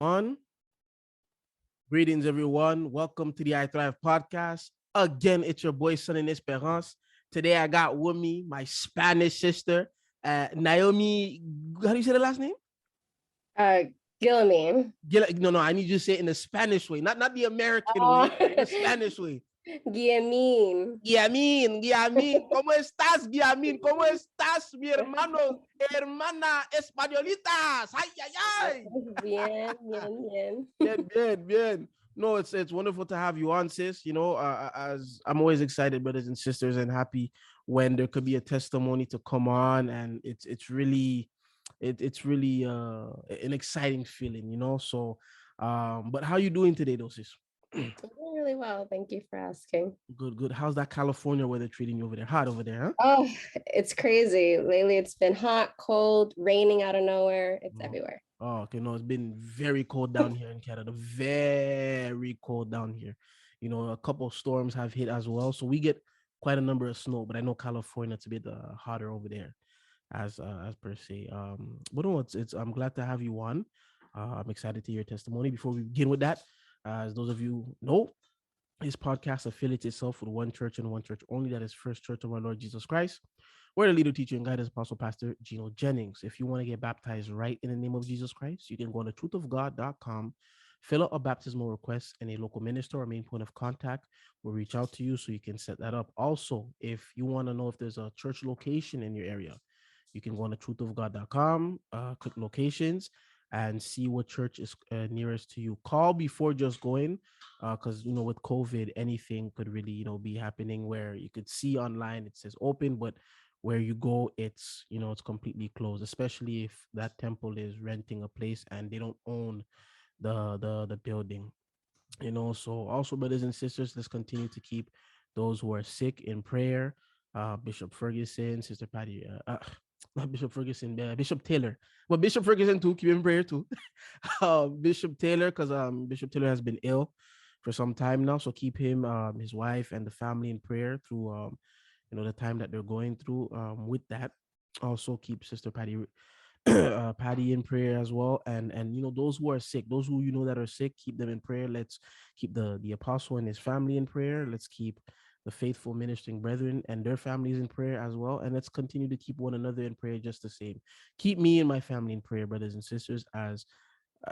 On. Greetings, everyone. Welcome to the I Thrive podcast. Again, it's your boy, Son in Esperance. Today, I got with me my Spanish sister, Naomi. How do you say the last name? Uh, Gillian. No, I need you to say it in the Spanish way, not the American way, the Spanish way. Guillemín. Guiamin, ¿cómo estás, Guiamin? ¿Cómo estás, mi hermano, hermana españolitas? Ay, ay, ay. Bien, bien, bien. Bien. No, it's wonderful to have you on, sis. You know, as I'm always excited, brothers and sisters, and happy when there could be a testimony to come on, and it's really an exciting feeling, you know. So, but how you doing today, though, sis? I'm doing really well. Thank you for asking. Good. How's that California weather treating you over there? Hot over there, huh? Oh, it's crazy. Lately, it's been hot, cold, raining out of nowhere. It's everywhere. Oh, okay. No, it's been very cold down here in Canada. Very cold down here. You know, a couple of storms have hit as well. So we get quite a number of snow, but I know California it's a bit hotter over there as per se. But no, it's I'm glad to have you on. I'm excited to hear your testimony. Before we begin with that, as those of you know, this podcast affiliates itself with one church and one church only, that is First Church of our Lord Jesus Christ. We're the leader, teacher, and guide is Apostle Pastor Gino Jennings. If you want to get baptized right in the name of Jesus Christ, you can go to truthofgod.com, fill out a baptismal request, and a local minister or main point of contact will reach out to you so you can set that up. Also, if you want to know if there's a church location in your area, you can go on to truthofgod.com, click locations, and see what church is nearest to you. Call before just going, because you know with COVID, anything could really be happening where you could see online it says open, but where you go, it's it's completely closed. Especially if that temple is renting a place and they don't own the building. So also, brothers and sisters, let's continue to keep those who are sick in prayer. Bishop Ferguson, Sister Patty, not Bishop Ferguson, Bishop Taylor. Well, Bishop Ferguson too, keep in prayer too. Bishop Taylor, because Bishop Taylor has been ill for some time now, so keep him, his wife, and the family in prayer through the time that they're going through. With that, also keep Sister Patty Patty in prayer as well, and those who are sick, those who that are sick, keep them in prayer. Let's keep the apostle and his family in prayer. Let's keep the faithful ministering brethren and their families in prayer as well, and let's continue to keep one another in prayer just the same. Keep me and my family in prayer, brothers and sisters, as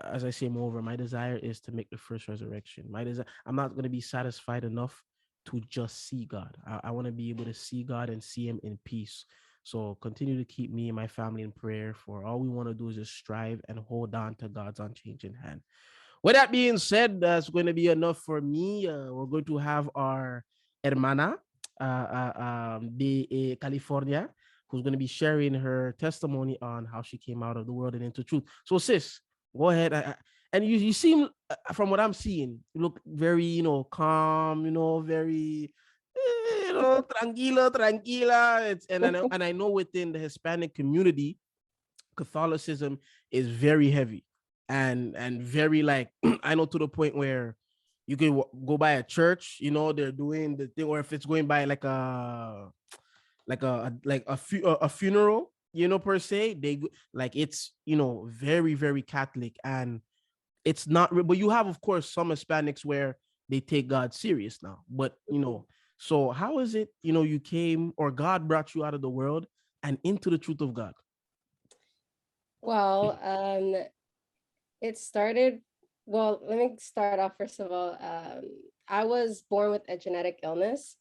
I say. Moreover, my desire is to make the first resurrection. My desire, I'm not going to be satisfied enough to just see God. I want to be able to see God and see him in peace. So continue to keep me and my family in prayer, for all we want to do is just strive and hold on to God's unchanging hand. With that being said, that's going to be enough for me. We're going to have our hermana de California, who's going to be sharing her testimony on how she came out of the world and into truth. So, sis, go ahead. And you seem, from what I'm seeing, you look very, calm, very tranquila. And I know within the Hispanic community, Catholicism is very heavy and very, like, I know, to the point where you can go by a church, they're doing the thing, or if it's going by like a funeral, per se, they like, it's very, very Catholic, and it's not, but you have, of course, some Hispanics where they take God serious now. But so how is it you came, or God brought you out of the world and into the truth of God? Well, it started. Well, let me start off. First of all, I was born with a genetic illness,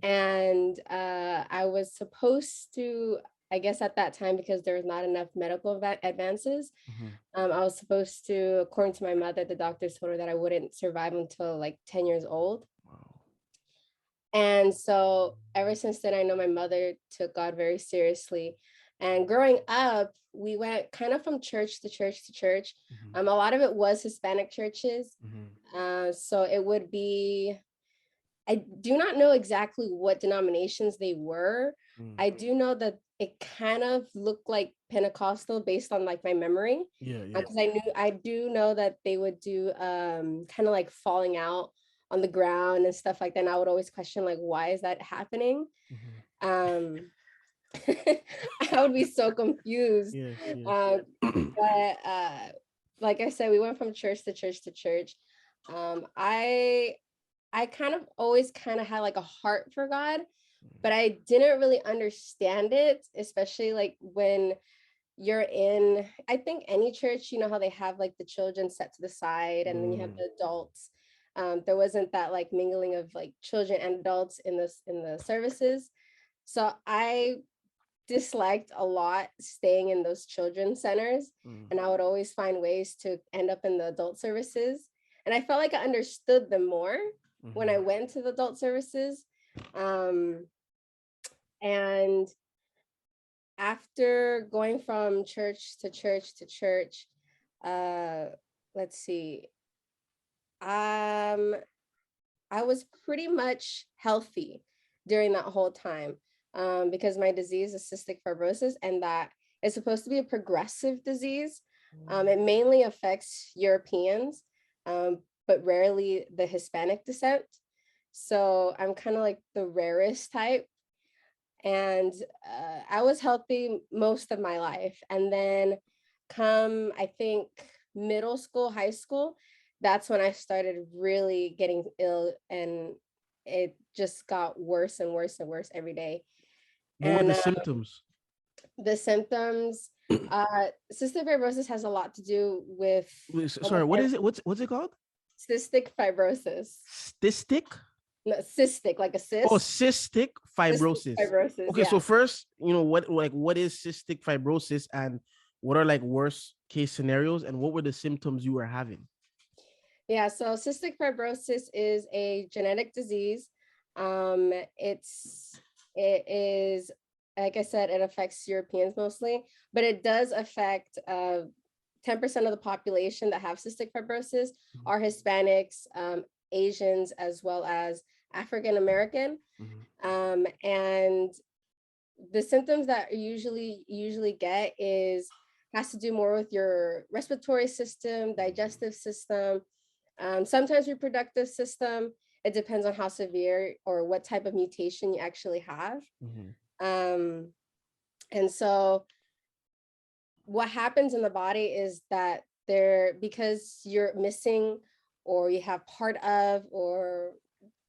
and I was supposed to, I guess at that time, because there was not enough medical advances, I was supposed to, according to my mother, the doctors told her that I wouldn't survive until like 10 years old. Wow. And so ever since then, I know my mother took God very seriously. And growing up, we went kind of from church to church to church. A lot of it was Hispanic churches. So it would be, I do not know exactly what denominations they were. I do know that it kind of looked like Pentecostal based on like my memory. Yeah. Because I do know that they would do kind of like falling out on the ground and stuff like that. And I would always question, like, why is that happening? I would be so confused. Yes. But like I said, we went from church to church to church. I kind of always kind of had like a heart for God, but I didn't really understand it, especially like when you're in, I think any church, you know how they have like the children set to the side and then you have the adults. There wasn't that like mingling of like children and adults in the services. So I disliked a lot staying in those children's centers, and I would always find ways to end up in the adult services. And I felt like I understood them more when I went to the adult services. And after going from church to church to church, let's see, um, I was pretty much healthy during that whole time, because my disease is cystic fibrosis, and that is supposed to be a progressive disease. It mainly affects Europeans, but rarely the Hispanic descent. So I'm kind of like the rarest type. And I was healthy most of my life. And then come, I think, middle school, high school, that's when I started really getting ill, and it just got worse and worse and worse every day. What were And the symptoms? the symptoms, cystic fibrosis has a lot to do with Sorry, what is it? What's it called? cystic fibrosis. Cystic? No, cystic, like a Oh, cyst. cystic Cystic fibrosis. fibrosis, Okay, yeah. so first, what is cystic fibrosis, and what are like worst case scenarios, and what were the symptoms you were having? Yeah, so cystic fibrosis is a genetic disease. Um, it is, like I said, it affects Europeans mostly, but it does affect 10% of the population that have cystic fibrosis are Hispanics, Asians, as well as African American. And the symptoms that usually get is has to do more with your respiratory system, digestive system, sometimes reproductive system. It depends on how severe or what type of mutation you actually have. Um, and so what happens in the body is that because you're missing or you have part of, or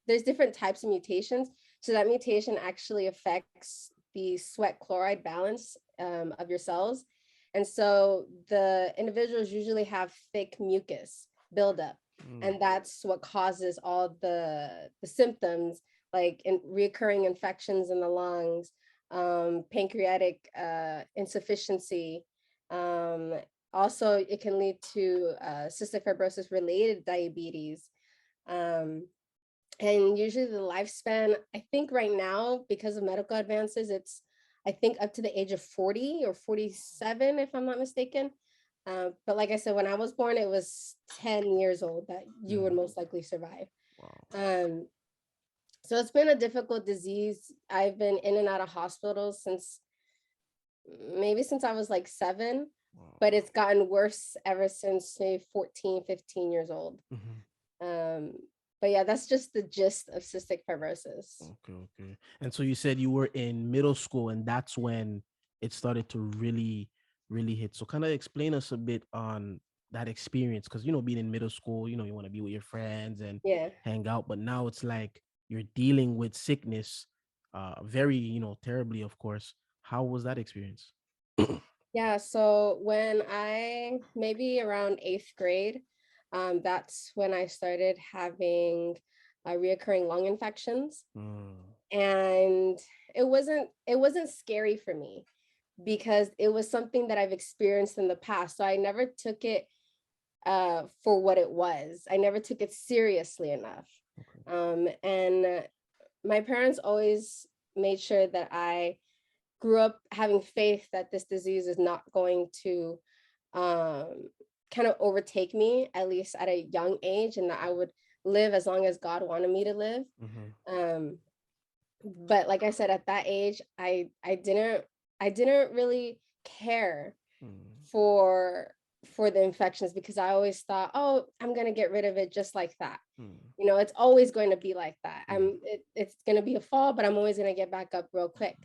there's different types of mutations. So that mutation actually affects the sweat chloride balance of your cells. And so the individuals usually have thick mucus buildup. And that's what causes all the symptoms, like recurring infections in the lungs, pancreatic insufficiency. Also, it can lead to cystic fibrosis related diabetes. And usually the lifespan, I think right now, because of medical advances, it's, I think, up to the age of 40 or 47, if I'm not mistaken. But like I said, when I was born, it was 10 years old that you would most likely survive. Um, so it's been a difficult disease. I've been in and out of hospitals since I was like 7, but it's gotten worse ever since say 14, 15 years old. But yeah, that's just the gist of cystic fibrosis. Okay. And so you said you were in middle school, and that's when it started to really, really hit. So kind of explain us a bit on that experience, because being in middle school, you want to be with your friends and Yeah. hang out, but now it's like you're dealing with sickness, very, terribly, of course. How was that experience? Yeah, so when maybe around 8th grade, that's when I started having reoccurring lung infections. And it wasn't scary for me because it was something that I've experienced in the past. So I never took it for what it was. I never took it seriously enough. And my parents always made sure that I grew up having faith that this disease is not going to kind of overtake me, at least at a young age, and that I would live as long as God wanted me to live. But like I said, at that age, I didn't really care for the infections, because I always thought, oh, I'm gonna get rid of it just like that. It's always going to be like that. It's gonna be a fall, but I'm always gonna get back up real quick.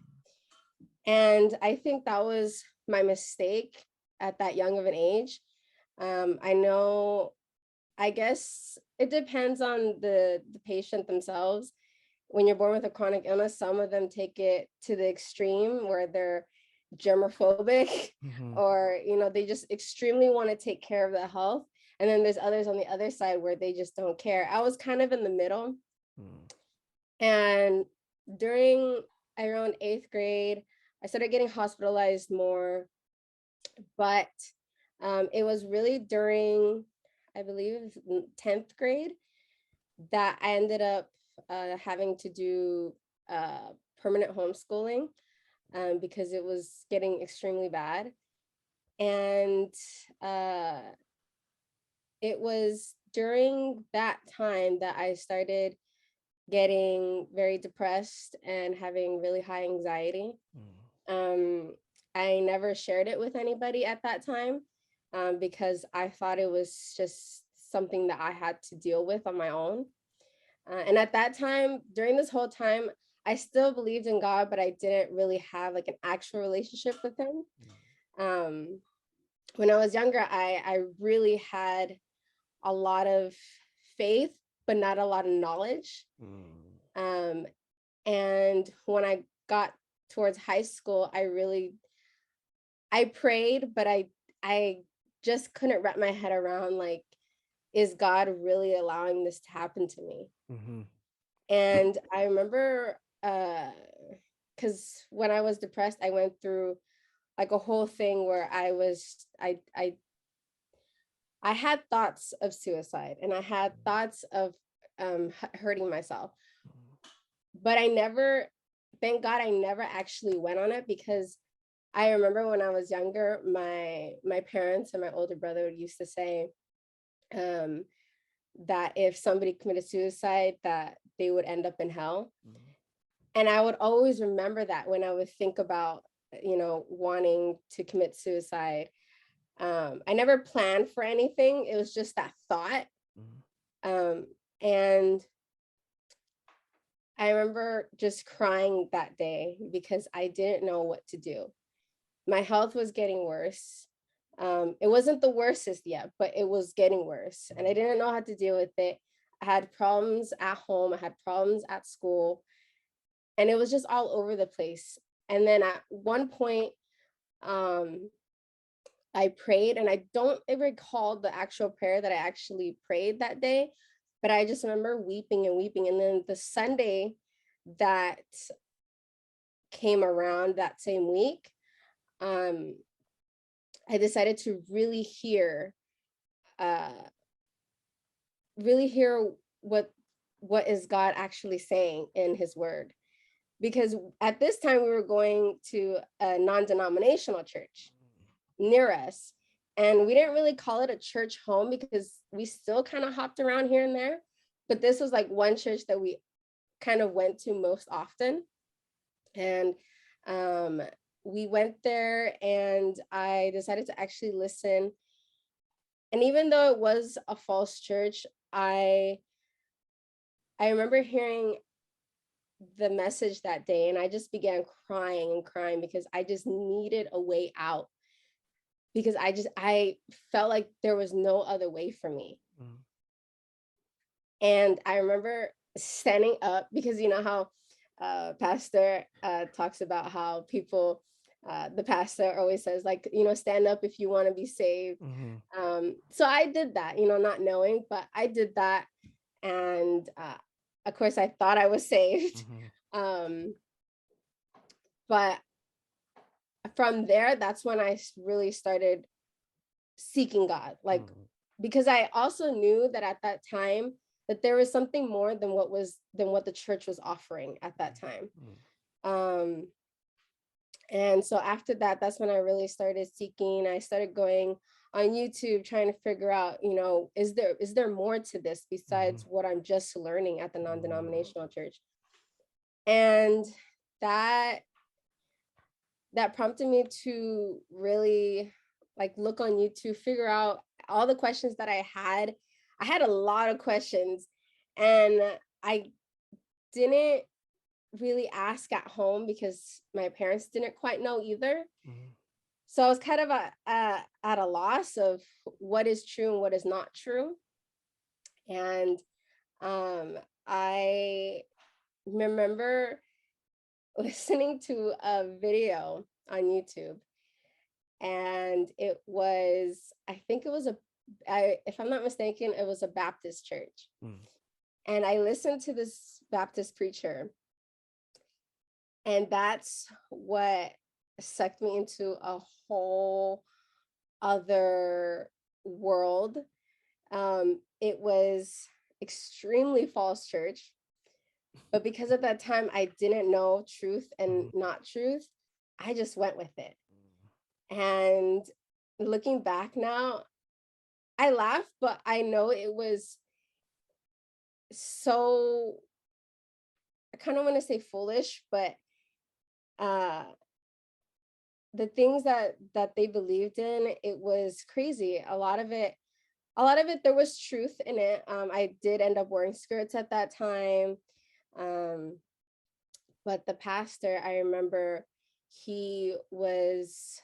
And I think that was my mistake at that young of an age. I know, I guess it depends on the patient themselves. When you're born with a chronic illness, some of them take it to the extreme where they're germophobic or, they just extremely want to take care of their health. And then there's others on the other side where they just don't care. I was kind of in the middle. And during around 8th grade, I started getting hospitalized more, but it was really during, I believe, 10th grade that I ended up having to do permanent homeschooling because it was getting extremely bad. And it was during that time that I started getting very depressed and having really high anxiety. I never shared it with anybody at that time because I thought it was just something that I had to deal with on my own. And at that time, during this whole time, I still believed in God, but I didn't really have like an actual relationship with him. When I was younger, I really had a lot of faith, but not a lot of knowledge. And when I got towards high school, I prayed, but I just couldn't wrap my head around, like, is God really allowing this to happen to me? And I remember, because when I was depressed, I went through like a whole thing where I had thoughts of suicide and I had thoughts of hurting myself, but thank God I never actually went on it, because I remember when I was younger, my parents and my older brother used to say that if somebody committed suicide, that they would end up in hell. And I would always remember that when I would think about, wanting to commit suicide. I never planned for anything. It was just that thought. And I remember just crying that day because I didn't know what to do. My health was getting worse. It wasn't the worstest yet, but it was getting worse. And I didn't know how to deal with it. I had problems at home. I had problems at school. And it was just all over the place. And then at one point, I prayed, and I don't recall the actual prayer that I actually prayed that day, but I just remember weeping and weeping. And then the Sunday that came around that same week, I decided to really hear what is God actually saying in his word. Because at this time we were going to a non-denominational church near us, and we didn't really call it a church home because we still kind of hopped around here and there, but this was like one church that we kind of went to most often. And we went there, and I decided to actually listen. And even though it was a false church, I remember hearing the message that day, and I just began crying and crying because I just needed a way out, because I felt like there was no other way for me. And I remember standing up, because you know how pastor talks about how people, the pastor always says, like, stand up if you want to be saved. So I did that, not knowing, but I did that. And of course I thought I was saved. But from there, that's when I really started seeking God, like, because I also knew that at that time that there was something more than what the church was offering at that time. And so after that, that's when I really started seeking. I started going on YouTube, trying to figure out, is there more to this besides what I'm just learning at the non-denominational church? And that prompted me to really like look on YouTube, figure out all the questions that I had. I had a lot of questions, and I didn't really ask at home because my parents didn't quite know either. So I was kind of at a loss of what is true and what is not true. And I remember listening to a video on YouTube, and it was, I think it was if I'm not mistaken, it was a Baptist church. And I listened to this Baptist preacher, and that's what sucked me into a whole other world. It was extremely false church, but because at that time I didn't know truth and not truth, I just went with it. And looking back now, I laugh, but I know it was so, I kind of want to say foolish, but the things that they believed in, it was crazy. A lot of it, there was truth in it. I did end up wearing skirts at that time. But the pastor, I remember, he was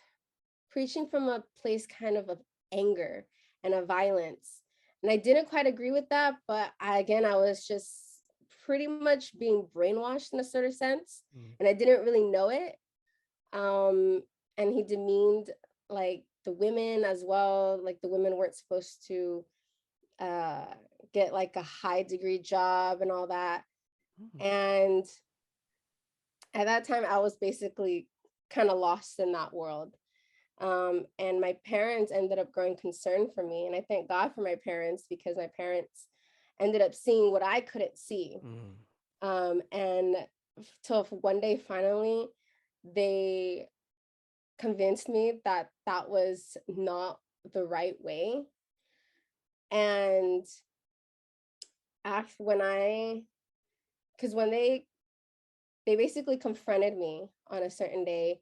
preaching from a place kind of anger and of violence. And I didn't quite agree with that, but I was just pretty much being brainwashed in a certain sense. And I didn't really know it. And he demeaned like the women as well. Like the women weren't supposed to get like a high degree job and all that. And at that time, I was basically kind of lost in that world. And my parents ended up growing concerned for me. And I thank God for my parents, because my parents ended up seeing what I couldn't see. And till one day, finally, they convinced me that that was not the right way. And after when they basically confronted me on a certain day,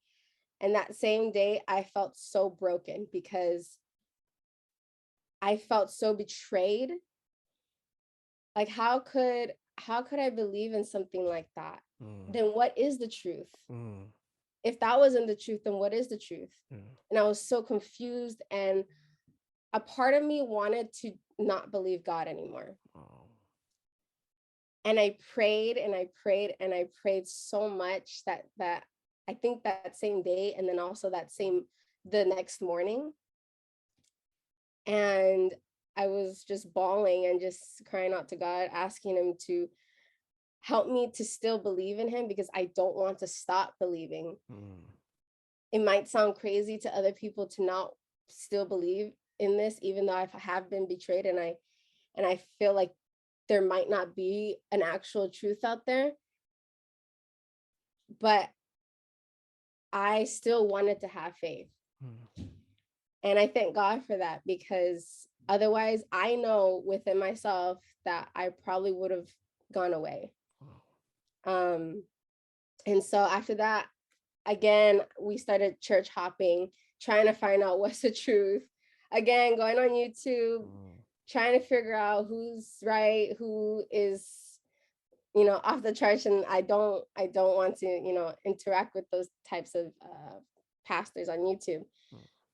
and that same day I felt so broken because I felt so betrayed. Like how could I believe in something like that? Then what is the truth? If that wasn't the truth, then what is the truth? And I was so confused, and a part of me wanted to not believe God anymore. And I prayed and I prayed and I prayed so much that I think that same day, and then also the next morning. And I was just bawling and just crying out to God, asking him to help me to still believe in him, because I don't want to stop believing. It might sound crazy to other people to not still believe in this, even though I have been betrayed, and I feel like there might not be an actual truth out there, but I still wanted to have faith. And I thank God for that, because otherwise I know within myself that I probably would have gone away. And so after that, again, we started church hopping, trying to find out what's the truth. Again, going on YouTube, trying to figure out who's right, who is, off the church. And I don't want to, interact with those types of pastors on YouTube.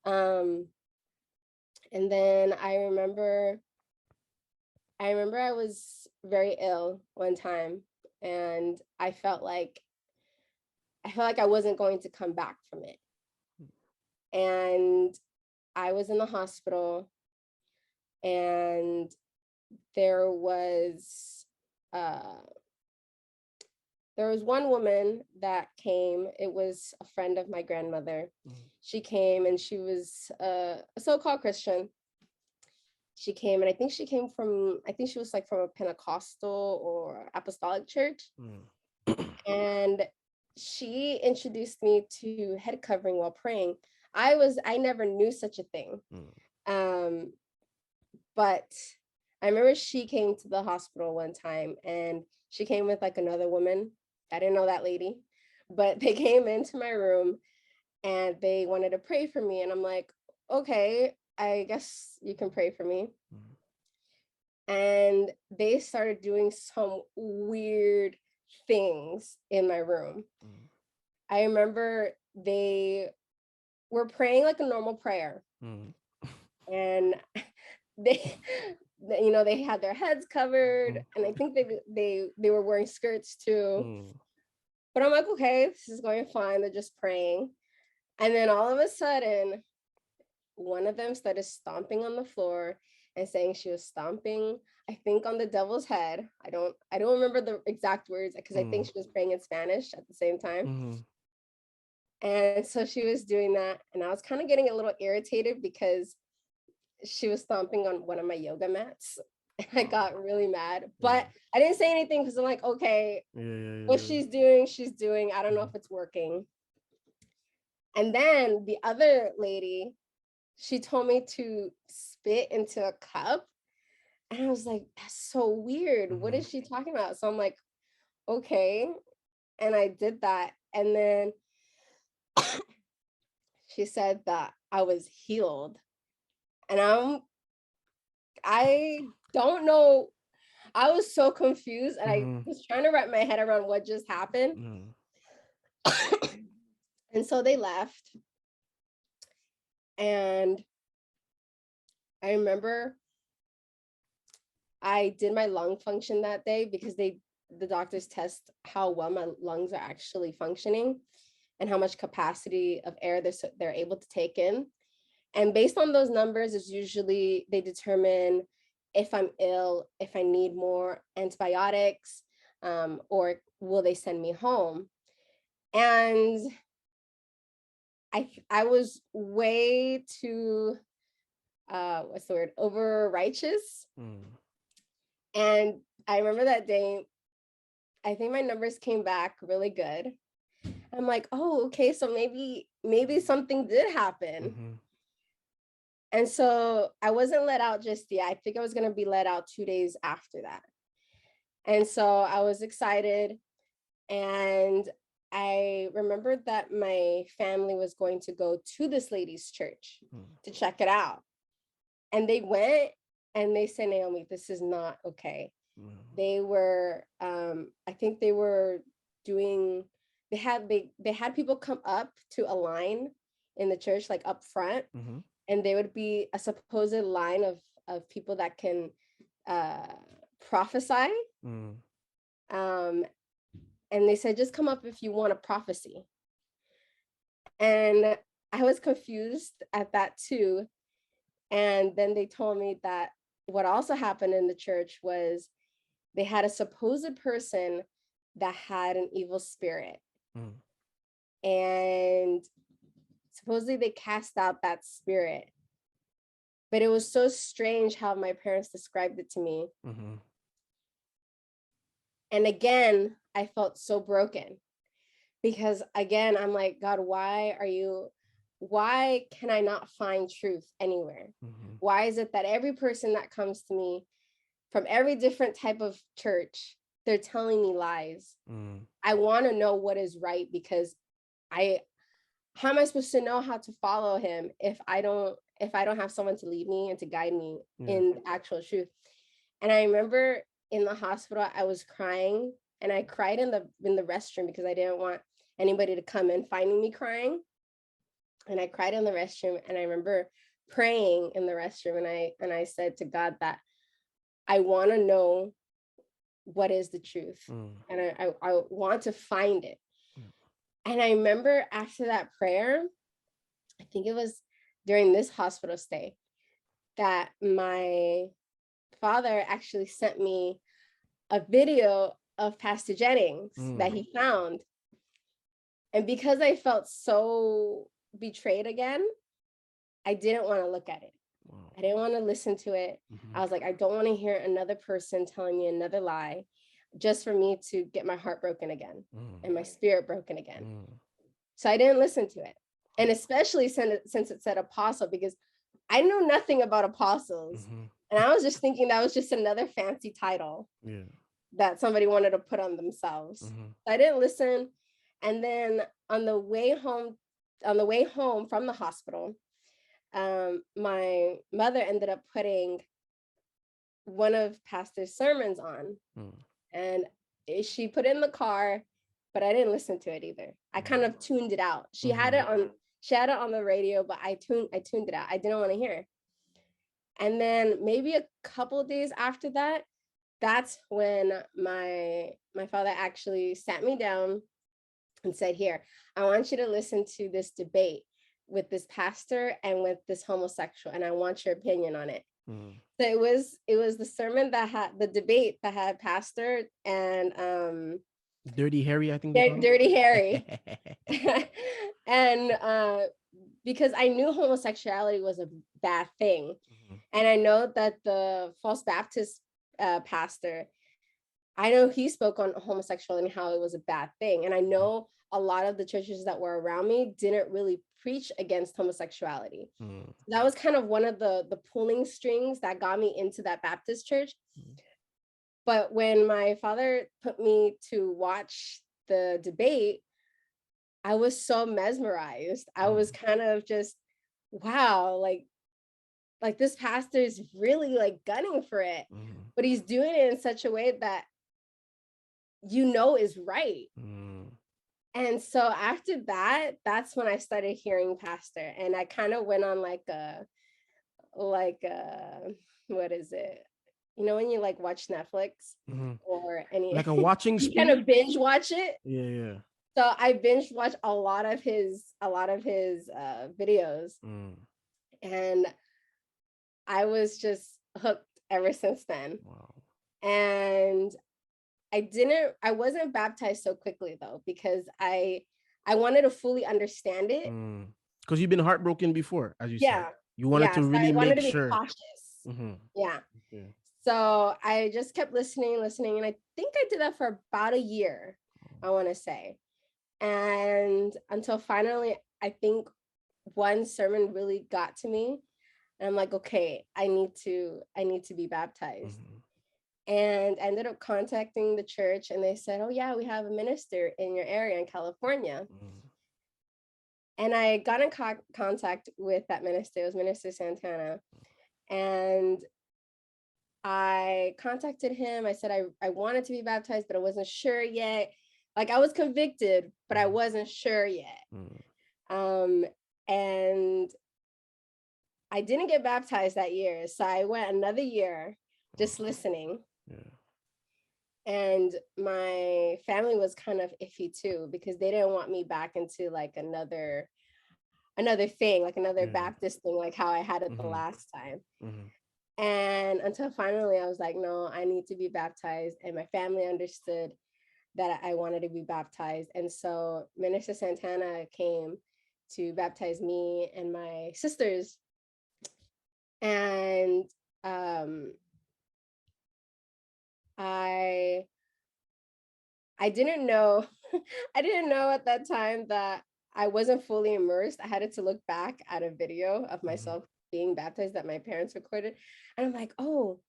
And then I remember I was very ill one time, and I felt like I wasn't going to come back from it. And I was in the hospital, and there was one woman that came. It was a friend of my grandmother. She came, and she was a so-called Christian. She came, and I think she was like from a Pentecostal or apostolic church. And she introduced me to head covering while praying. I never knew such a thing. But I remember she came to the hospital one time, and she came with like another woman. I didn't know that lady, but they came into my room and they wanted to pray for me. And I'm like, okay, I guess you can pray for me. And they started doing some weird things in my room. I remember they we're praying like a normal prayer. And they they had their heads covered, and I think they were wearing skirts too. But I'm like, okay, this is going fine. They're just praying. And then all of a sudden, one of them started stomping on the floor and saying she was stomping, I think, on the devil's head. I don't remember the exact words, because I think she was praying in Spanish at the same time. And so she was doing that, and I was kind of getting a little irritated because she was stomping on one of my yoga mats. I got really mad, but I didn't say anything because I'm like, okay, what she's doing. I don't know if it's working. And then the other lady, she told me to spit into a cup. And I was like, that's so weird. What is she talking about? So I'm like, okay. And I did that. And then she said that I was healed. And I don't know. I was so confused, and I was trying to wrap my head around what just happened. And so they left. And I remember I did my lung function that day, because the doctors test how well my lungs are actually functioning and how much capacity of air they're able to take in. And based on those numbers, is usually they determine if I'm ill, if I need more antibiotics, or will they send me home. And I was way too, what's the word, over righteous. And I remember that day, I think my numbers came back really good. I'm like, oh, okay, so maybe something did happen. And so I wasn't let out just yet. I think I was going to be let out 2 days after that. And so I was excited. And I remembered that my family was going to go to this lady's church to check it out. And they went, and they said, Naomi, this is not okay. They were, I think they were doing, they had people come up to a line in the church, like up front. And there would be a supposed line of people that can prophesy. And they said, just come up if you want a prophecy. And I was confused at that too. And then they told me that what also happened in the church was they had a supposed person that had an evil spirit. And supposedly they cast out that spirit. But it was so strange how my parents described it to me. And again, I felt so broken, because again, I'm like, God, why can I not find truth anywhere? Why is it that every person that comes to me from every different type of church, they're telling me lies? I want to know what is right, because how am I supposed to know how to follow him if I don't have someone to lead me and to guide me in actual truth? And I remember in the hospital, I was crying, and I cried in the restroom, because I didn't want anybody to come in finding me crying. And I cried in the restroom, and I remember praying in the restroom, and I said to God that I want to know what is the truth, and I want to find it. And I remember after that prayer, I think it was during this hospital stay, that my father actually sent me a video of Pastor Jennings that he found. And because I felt so betrayed again, I didn't want to look at it. I didn't want to listen to it. I was like, I don't want to hear another person telling me another lie, just for me to get my heart broken again and my spirit broken again. So I didn't listen to it. And especially since it said apostle, because I knew nothing about apostles. And I was just thinking that was just another fancy title that somebody wanted to put on themselves. So I didn't listen. And then on the way home from the hospital, my mother ended up putting one of Pastor's sermons on, and she put it in the car, but I didn't listen to it either. I kind of tuned it out. She had it on, She had it on the radio, but I tuned it out. I didn't want to hear it. And then maybe a couple of days after that, that's when my father actually sat me down and said, here, I want you to listen to this debate with this pastor and with this homosexual, and I want your opinion on it. So it was the sermon that had the debate that had pastor and Dirty Harry, I think they call him. Dirty Harry. And because I knew homosexuality was a bad thing. And I know that the false Baptist pastor, I know he spoke on homosexuality and how it was a bad thing. And I know a lot of the churches that were around me didn't really preach against homosexuality. That was kind of one of the pulling strings that got me into that Baptist church. But when my father put me to watch the debate, I was so mesmerized. I was kind of just, wow, like this pastor is really like gunning for it, but he's doing it in such a way that is right. And so after that, that's when I started hearing pastor, and I kind of went on like a what is it? You know, when you like watch Netflix or any like a watching you kind of binge watch it. Yeah. So I binge watched a lot of his videos, and I was just hooked ever since then. Wow. And I wasn't baptized so quickly though, because I wanted to fully understand it. Because you've been heartbroken before, as you said. You wanted to really make sure. Cautious. Yeah. Okay. So I just kept listening, and I think I did that for about a year, I want to say. And until finally, I think one sermon really got to me. And I'm like, okay, I need to be baptized. And I ended up contacting the church, and they said, oh yeah, we have a minister in your area in California. And I got in contact with that minister. It was Minister Santana. And I contacted him. I said I wanted to be baptized, but I wasn't sure yet. Like I was convicted, but I wasn't sure yet. And I didn't get baptized that year. So I went another year just listening. And my family was kind of iffy too, because they didn't want me back into like another thing, like another Baptist thing, like how I had it the last time. And until finally I was like, no, I need to be baptized. And my family understood that I wanted to be baptized. And so Minister Santana came to baptize me and my sisters. And I didn't know, I didn't know at that time that I wasn't fully immersed. I had to look back at a video of myself being baptized that my parents recorded. And I'm like, oh,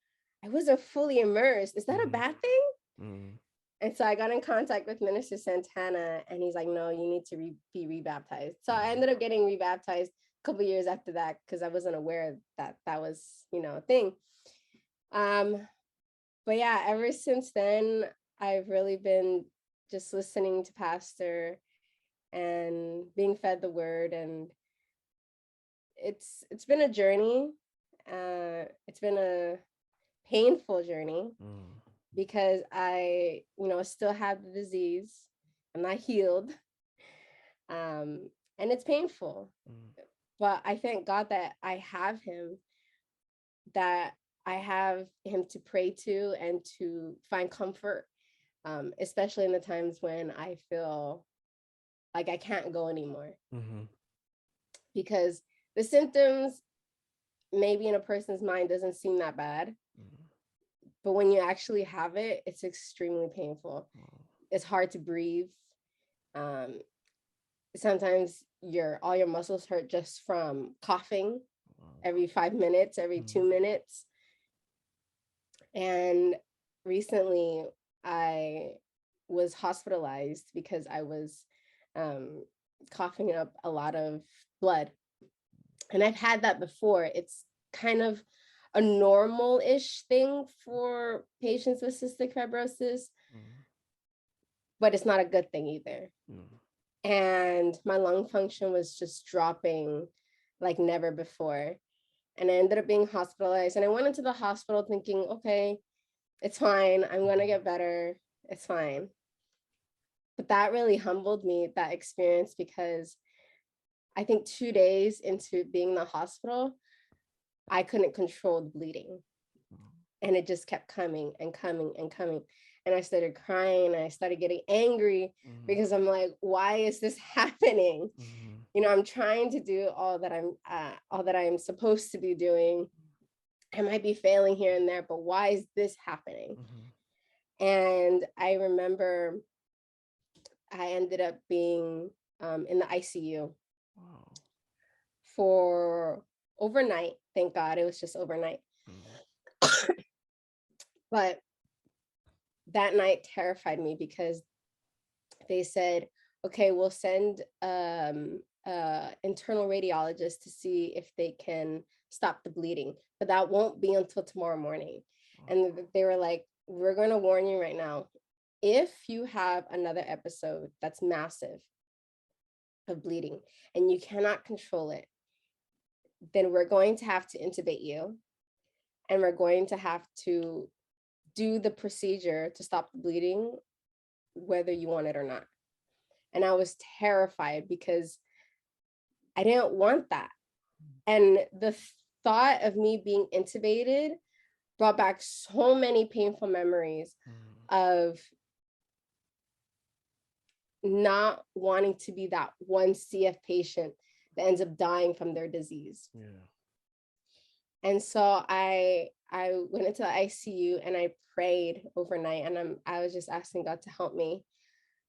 I wasn't fully immersed. Is that a bad thing? And so I got in contact with Minister Santana, and he's like, no, you need to be rebaptized. So I ended up getting rebaptized a couple of years after that, because I wasn't aware that that was, a thing. But yeah, ever since then, I've really been just listening to pastor and being fed the word, and it's been a journey. It's been a painful journey, because I, still have the disease. I'm not healed. And it's painful. But I thank God that I have him, to pray to and to find comfort, especially in the times when I feel like I can't go anymore. Because the symptoms maybe in a person's mind doesn't seem that bad, but when you actually have it, it's extremely painful. It's hard to breathe. Sometimes all your muscles hurt just from coughing every 5 minutes, every 2 minutes. And recently I was hospitalized because I was coughing up a lot of blood. And I've had that before. It's kind of a normal-ish thing for patients with cystic fibrosis, but it's not a good thing either. and my lung function was just dropping like never before. And I ended up being hospitalized, and I went into the hospital thinking, okay, it's fine. I'm going to get better. It's fine. But that really humbled me, that experience, because I think 2 days into being in the hospital, I couldn't control the bleeding. And it just kept coming and coming and coming. And I started crying, and I started getting angry because I'm like, why is this happening? You know, I'm trying to do all that I'm supposed to be doing. I might be failing here and there, but why is this happening? And I remember I ended up being in the ICU for overnight. Thank God it was just overnight. But that night terrified me because they said, okay, we'll send internal radiologist to see if they can stop the bleeding, but that won't be until tomorrow morning. And they were like, we're going to warn you right now, if you have another episode that's massive of bleeding and you cannot control it, then we're going to have to intubate you, and we're going to have to do the procedure to stop the bleeding, whether you want it or not. And I was terrified because I didn't want that. And the thought of me being intubated brought back so many painful memories of not wanting to be that one CF patient that ends up dying from their disease. And so I went into the ICU and I prayed overnight, and I was just asking God to help me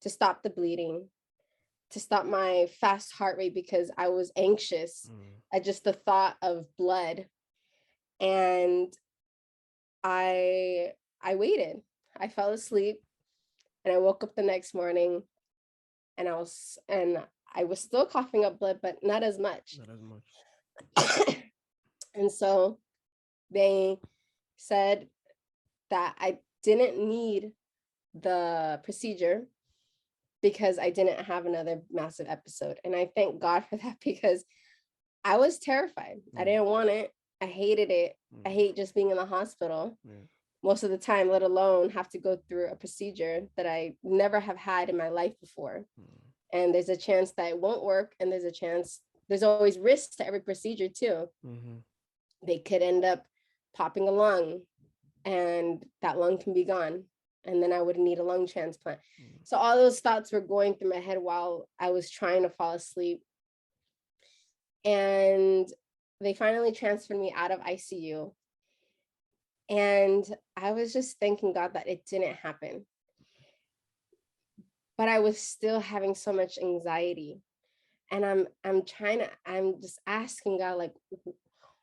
to stop the bleeding, to stop my fast heart rate, because I was anxious at just the thought of blood. And I waited. I fell asleep, and I woke up the next morning, and I was still coughing up blood, but not as much. And so they said that I didn't need the procedure because I didn't have another massive episode. And I thank God for that, because I was terrified. I didn't want it. I hated it. I hate just being in the hospital most of the time, let alone have to go through a procedure that I never have had in my life before. And there's a chance that it won't work. And there's always risks to every procedure too. They could end up popping a lung, and that lung can be gone. And then I would need a lung transplant. So all those thoughts were going through my head while I was trying to fall asleep. And they finally transferred me out of ICU. And I was just thanking God that it didn't happen. But I was still having so much anxiety. And I'm just asking God, like,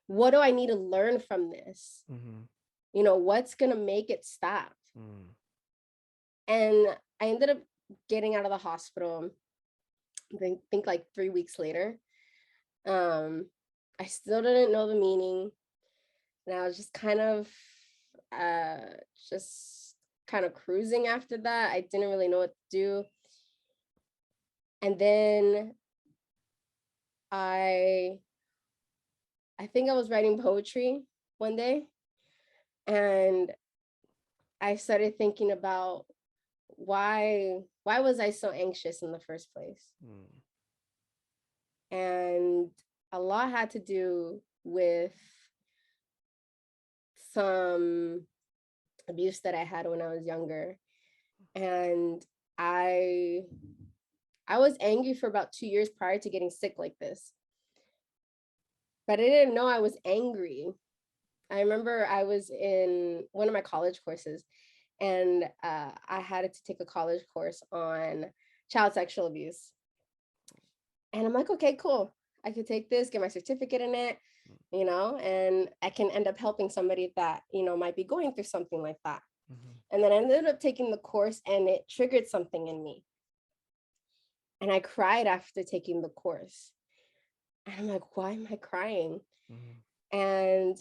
what do I need to learn from this? You know, what's going to make it stop? And I ended up getting out of the hospital, I think like 3 weeks later. I still didn't know the meaning. And I was just kind of cruising after that. I didn't really know what to do. And then I think I was writing poetry one day, and I started thinking about why was I so anxious in the first place? And a lot had to do with some abuse that I had when I was younger. And I was angry for about 2 years prior to getting sick like this. But I didn't know I was angry. I remember I was in one of my college courses, and I had to take a college course on child sexual abuse. And I'm like, okay, cool. I could take this, get my certificate in it, you know, and I can end up helping somebody that, you know, might be going through something like that. And then I ended up taking the course, and it triggered something in me. And I cried after taking the course. And I'm like, why am I crying? And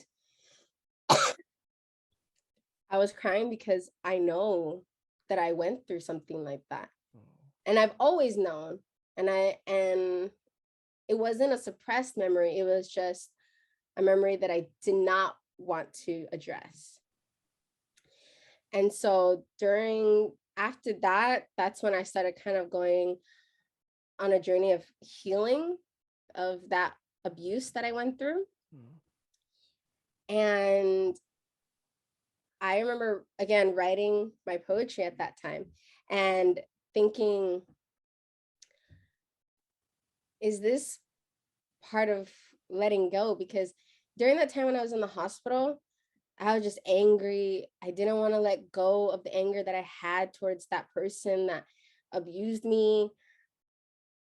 I was crying because I know that I went through something like that. And I've always known, And it wasn't a suppressed memory. It was just a memory that I did not want to address. And so after that, that's when I started kind of going on a journey of healing of that abuse that I went through. And I remember, again, writing my poetry at that time and thinking, is this part of letting go? Because during that time when I was in the hospital, I was just angry. I didn't want to let go of the anger that I had towards that person that abused me.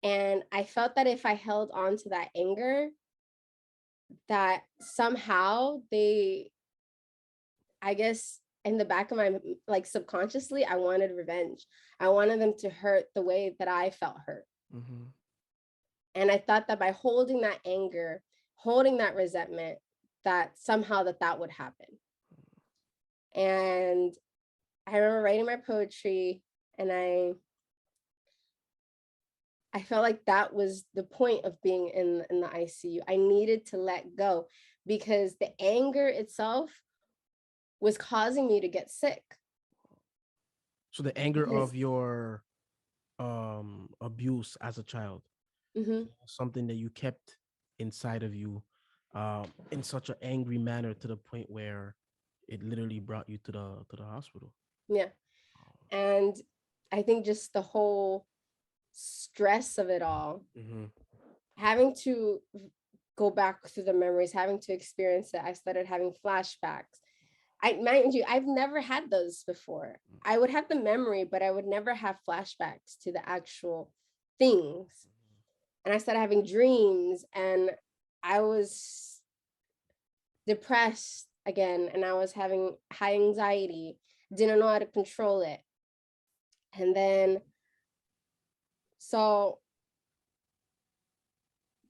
And I felt that if I held on to that anger, that somehow I guess in the back of my, like, subconsciously, I wanted revenge. I wanted them to hurt the way that I felt hurt. And I thought that by holding that anger, holding that resentment, that somehow that would happen. And I remember writing my poetry, and I felt like that was the point of being in the ICU. I needed to let go because the anger itself was causing me to get sick. So the anger of your abuse as a child, something that you kept inside of you in such an angry manner to the point where it literally brought you to the hospital. Yeah. And I think just the whole stress of it all, having to go back through the memories, having to experience it, I started having flashbacks. Mind you, I've never had those before. I would have the memory, but I would never have flashbacks to the actual things. And I started having dreams, and I was depressed again, and I was having high anxiety, didn't know how to control it. And then, so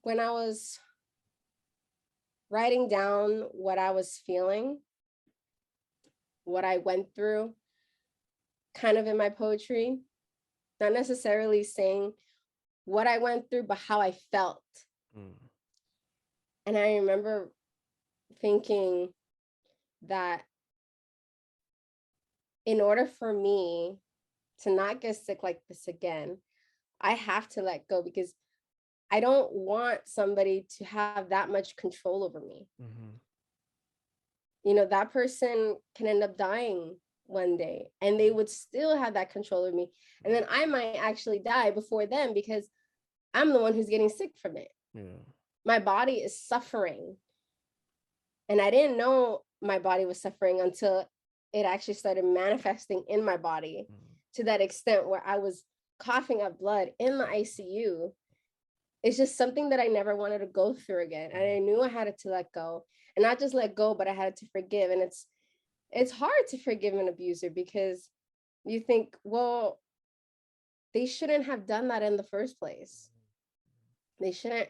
when I was writing down what I was feeling, what I went through, kind of in my poetry, not necessarily saying what I went through, but how I felt. And I remember thinking that in order for me to not get sick like this again, I have to let go, because I don't want somebody to have that much control over me. You know, that person can end up dying one day, and they would still have that control over me. And then I might actually die before them because I'm the one who's getting sick from it. My body is suffering. And I didn't know my body was suffering until it actually started manifesting in my body to that extent where I was coughing up blood in the ICU. It's just something that I never wanted to go through again. And I knew I had to let go, and not just let go, but I had to forgive. And it's hard to forgive an abuser, because you think, well, they shouldn't have done that in the first place. They shouldn't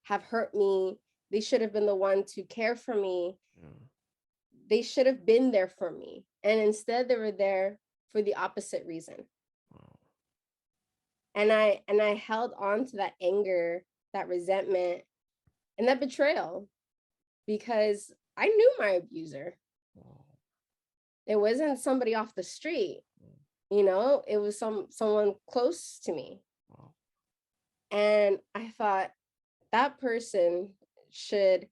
have hurt me. They should have been the one to care for me. They should have been there for me. And instead they were there for the opposite reason. And I held on to that anger, that resentment, and that betrayal, because I knew my abuser. It wasn't somebody off the street, you know, it was someone close to me. And I thought that person should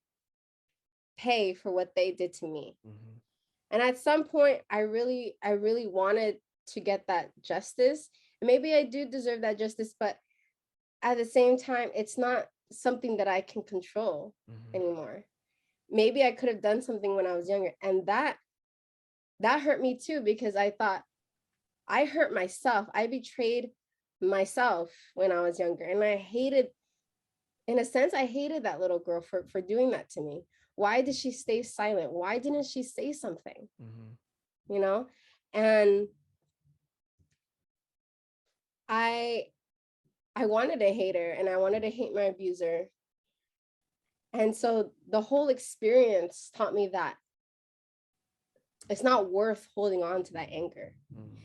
pay for what they did to me. And at some point, I really wanted to get that justice. And maybe I do deserve that justice, but at the same time, it's not something that I can control anymore. Maybe I could have done something when I was younger. And that hurt me too, because I thought I hurt myself. I betrayed myself when I was younger. And I hated, in a sense, I hated that little girl for doing that to me. Why did she stay silent? Why didn't she say something? You know? And I wanted to hate her, and I wanted to hate my abuser. And so the whole experience taught me that it's not worth holding on to that anger.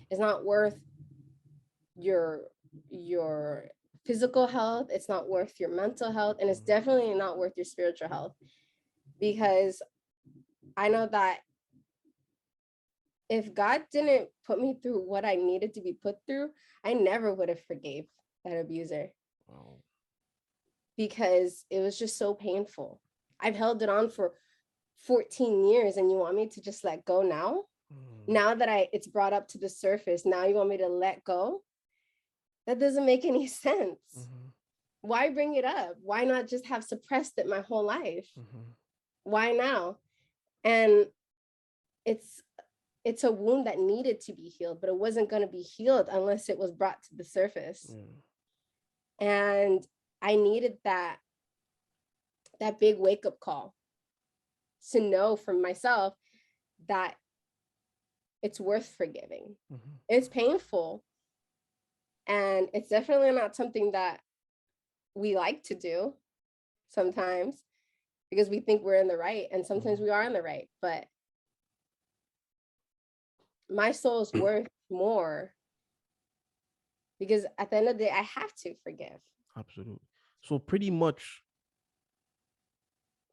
It's not worth your physical health, it's not worth your mental health, and it's definitely not worth your spiritual health. Because I know that if God didn't put me through what I needed to be put through, I never would have forgave that abuser. Wow. Because it was just so painful. I've held it on for 14 years, and you want me to just let go now? Now that it's brought up to the surface, now you want me to let go? That doesn't make any sense. Why bring it up? Why not just have suppressed it my whole life? Why now? And it's a wound that needed to be healed, but it wasn't going to be healed unless it was brought to the surface. And I needed that big wake-up call to know for myself that it's worth forgiving. It's painful, and it's definitely not something that we like to do sometimes, because we think we're in the right, and sometimes we are in the right, but my soul's worth more, because at the end of the day, I have to forgive. Absolutely. So pretty much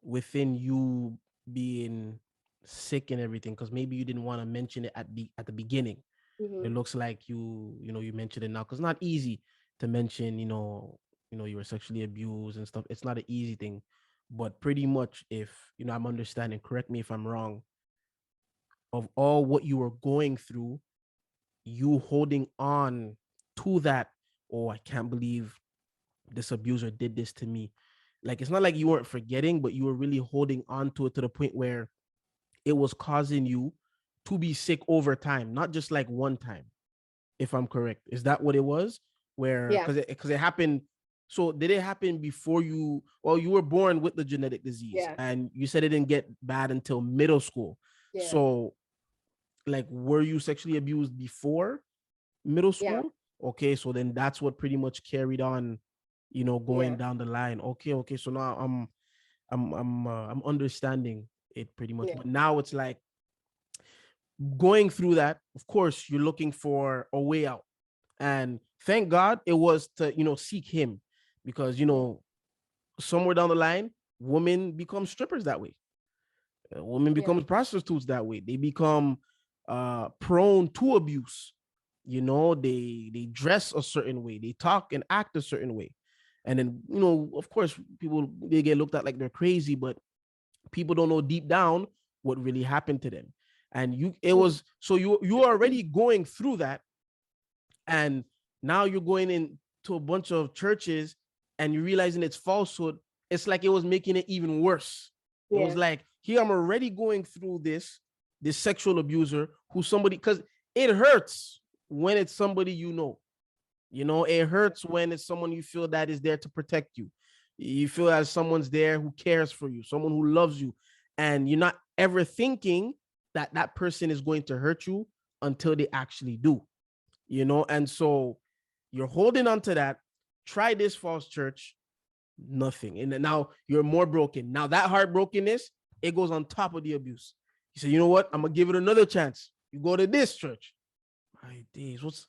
within you being sick and everything, because maybe you didn't want to mention it at the beginning. It looks like you mentioned it now, because it's not easy to mention, you were sexually abused and stuff. It's not an easy thing, but pretty much, if I'm understanding, correct me if I'm wrong, of all what you were going through, you holding on to that, oh, I can't believe this abuser did this to me. Like, it's not like you weren't forgetting, but you were really holding on to it to the point where it was causing you to be sick over time, not just like one time, if I'm correct. Is that what it was? Where, because it happened. So did it happen before you were born with the genetic disease, and you said it didn't get bad until middle school. So like, were you sexually abused before middle school? Okay, so then that's what pretty much carried on, going down the line. Okay, so now I'm understanding it pretty much. But now it's like, going through that, of course, you're looking for a way out. And thank God it was to, seek him, because, somewhere down the line, women become strippers that way. Women become prostitutes that way. They become prone to abuse. They dress a certain way, they talk and act a certain way. And then, of course, people, they get looked at like they're crazy, but people don't know deep down what really happened to them. And you are already going through that, and now you're going into a bunch of churches and you're realizing it's falsehood. It's like it was making it even worse. It was like, here I'm already going through this sexual abuser who's somebody, because it hurts when it's somebody it hurts when it's someone you feel that is there to protect you. You feel as someone's there who cares for you, someone who loves you, and you're not ever thinking that that person is going to hurt you until they actually do. And so you're holding on to that. Try this false church, nothing. And then now you're more broken. Now that heartbrokenness, it goes on top of the abuse. You say, you know what? I'm gonna give it another chance. You go to this church. My days, what's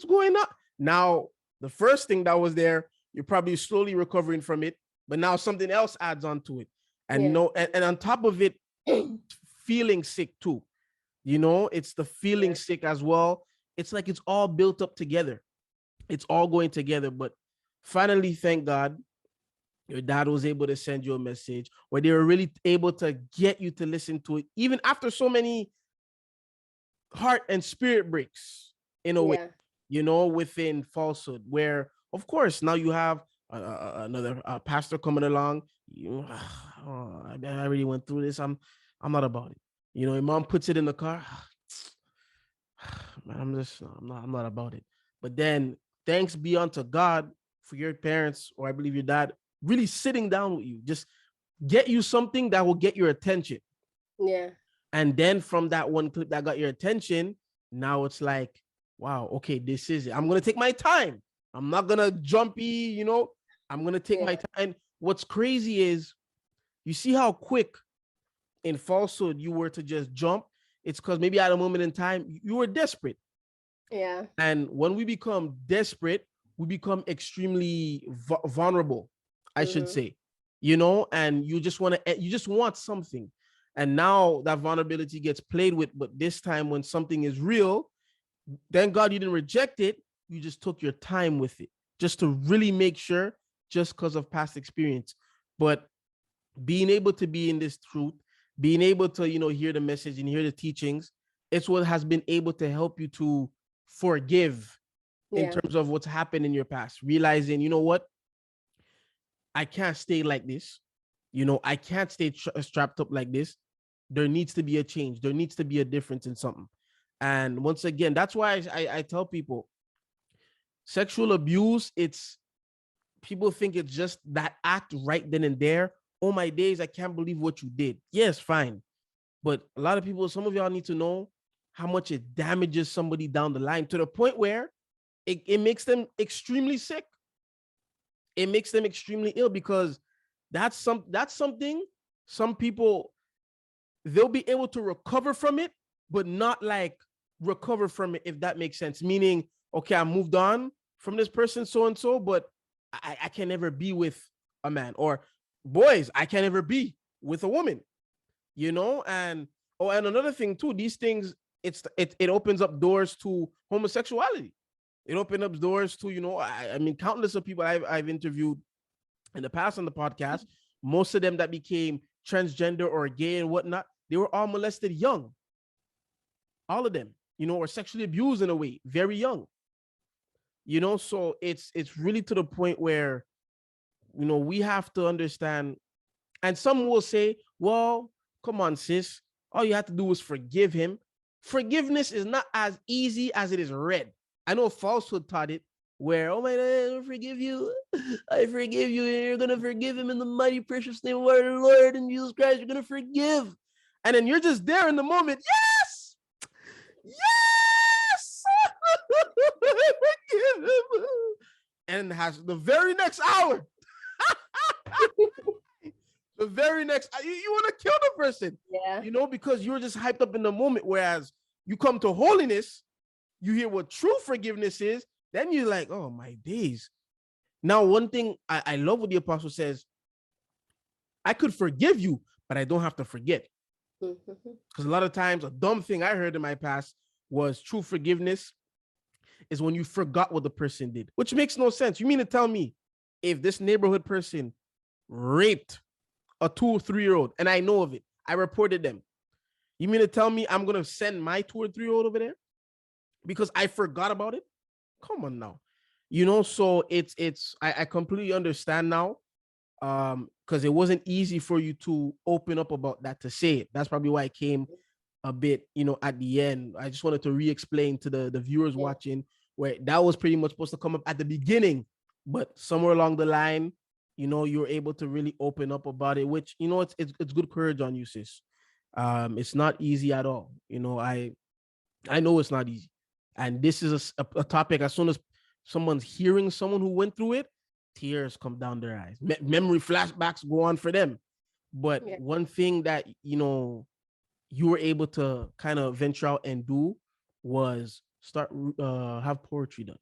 going on? Now, the first thing that was there, you're probably slowly recovering from it, but now something else adds on to it. And and on top of it, feeling sick too. It's the feeling sick as well. It's like it's all built up together. It's all going together. But finally, thank God, your dad was able to send you a message where they were really able to get you to listen to it, even after so many heart and spirit breaks, in a way, within falsehood, where, of course, now you have another pastor coming along. I already went through this. I'm not about it. Your mom puts it in the car. Man, I'm not about it. But then, thanks be unto God for your parents, or I believe your dad, really sitting down with you, just get you something that will get your attention. And then from that one clip that got your attention, now it's like, wow, okay, this is it. I'm going to take my time. I'm not going to jumpy, I'm going to take my time. And what's crazy is, you see how quick in falsehood you were to just jump. It's because maybe at a moment in time, you were desperate. And when we become desperate, we become extremely vulnerable, I should Mm-hmm. say, and you just want something. And now that vulnerability gets played with, but this time when something is real, thank God you didn't reject it. You just took your time with it just to really make sure, just because of past experience. But being able to be in this truth, being able to, hear the message and hear the teachings, it's what has been able to help you to forgive in Yeah. terms of what's happened in your past, realizing, you know what, I can't stay like this. I can't stay strapped up like this. There needs to be a change. There needs to be a difference in something. And once again, that's why I tell people sexual abuse, it's people think it's just that act right then and there. Oh my days, I can't believe what you did. Yes, fine. But a lot of people, some of y'all need to know how much it damages somebody down the line to the point where it makes them extremely sick. It makes them extremely ill because that's something some people, they'll be able to recover from it, but not like recover from it, if that makes sense. Meaning, okay, I moved on from this person, so and so, but I can never be with a man, or boys, I can never be with a woman, and and another thing too, these things, it opens up doors to homosexuality. It opens up doors to, I mean, countless of people I've interviewed in the past on the podcast, most of them that became transgender or gay and whatnot, they were all molested young. All of them, or sexually abused in a way, very young. So it's really to the point where, we have to understand. And some will say, well, come on, sis, all you have to do is forgive him. Forgiveness is not as easy as it is read. I know falsehood taught it, where, oh my God, I forgive you. I forgive you. And you're going to forgive him in the mighty, precious name of our Lord and Jesus Christ. You're going to forgive. And then you're just there in the moment. Yes! Yes! Forgive him. And has the very next hour, the very next, you want to kill the person. Yeah. Because you're just hyped up in the moment. Whereas you come to holiness, you hear what true forgiveness is, then you're like, oh my days. Now, one thing I love what the apostle says, I could forgive you, but I don't have to forget. Because a lot of times, a dumb thing I heard in my past was true forgiveness is when you forgot what the person did, which makes no sense. You mean to tell me if this neighborhood person raped a 2 or 3-year-old and I know of it, I reported them, you mean to tell me I'm going to send my 2 or 3-year-old over there because I forgot about it? Come on now. So I completely understand now, because it wasn't easy for you to open up about that, to say it. That's probably why it came a bit, at the end. I just wanted to re-explain to the viewers watching, where that was pretty much supposed to come up at the beginning, but somewhere along the line, you're able to really open up about it, which, it's good courage on you, sis. It's not easy at all. I know it's not easy. And this is a topic, as soon as someone's hearing someone who went through it, tears come down their eyes. Memory flashbacks go on for them. But one thing that, you were able to kind of venture out and do was start, have poetry done.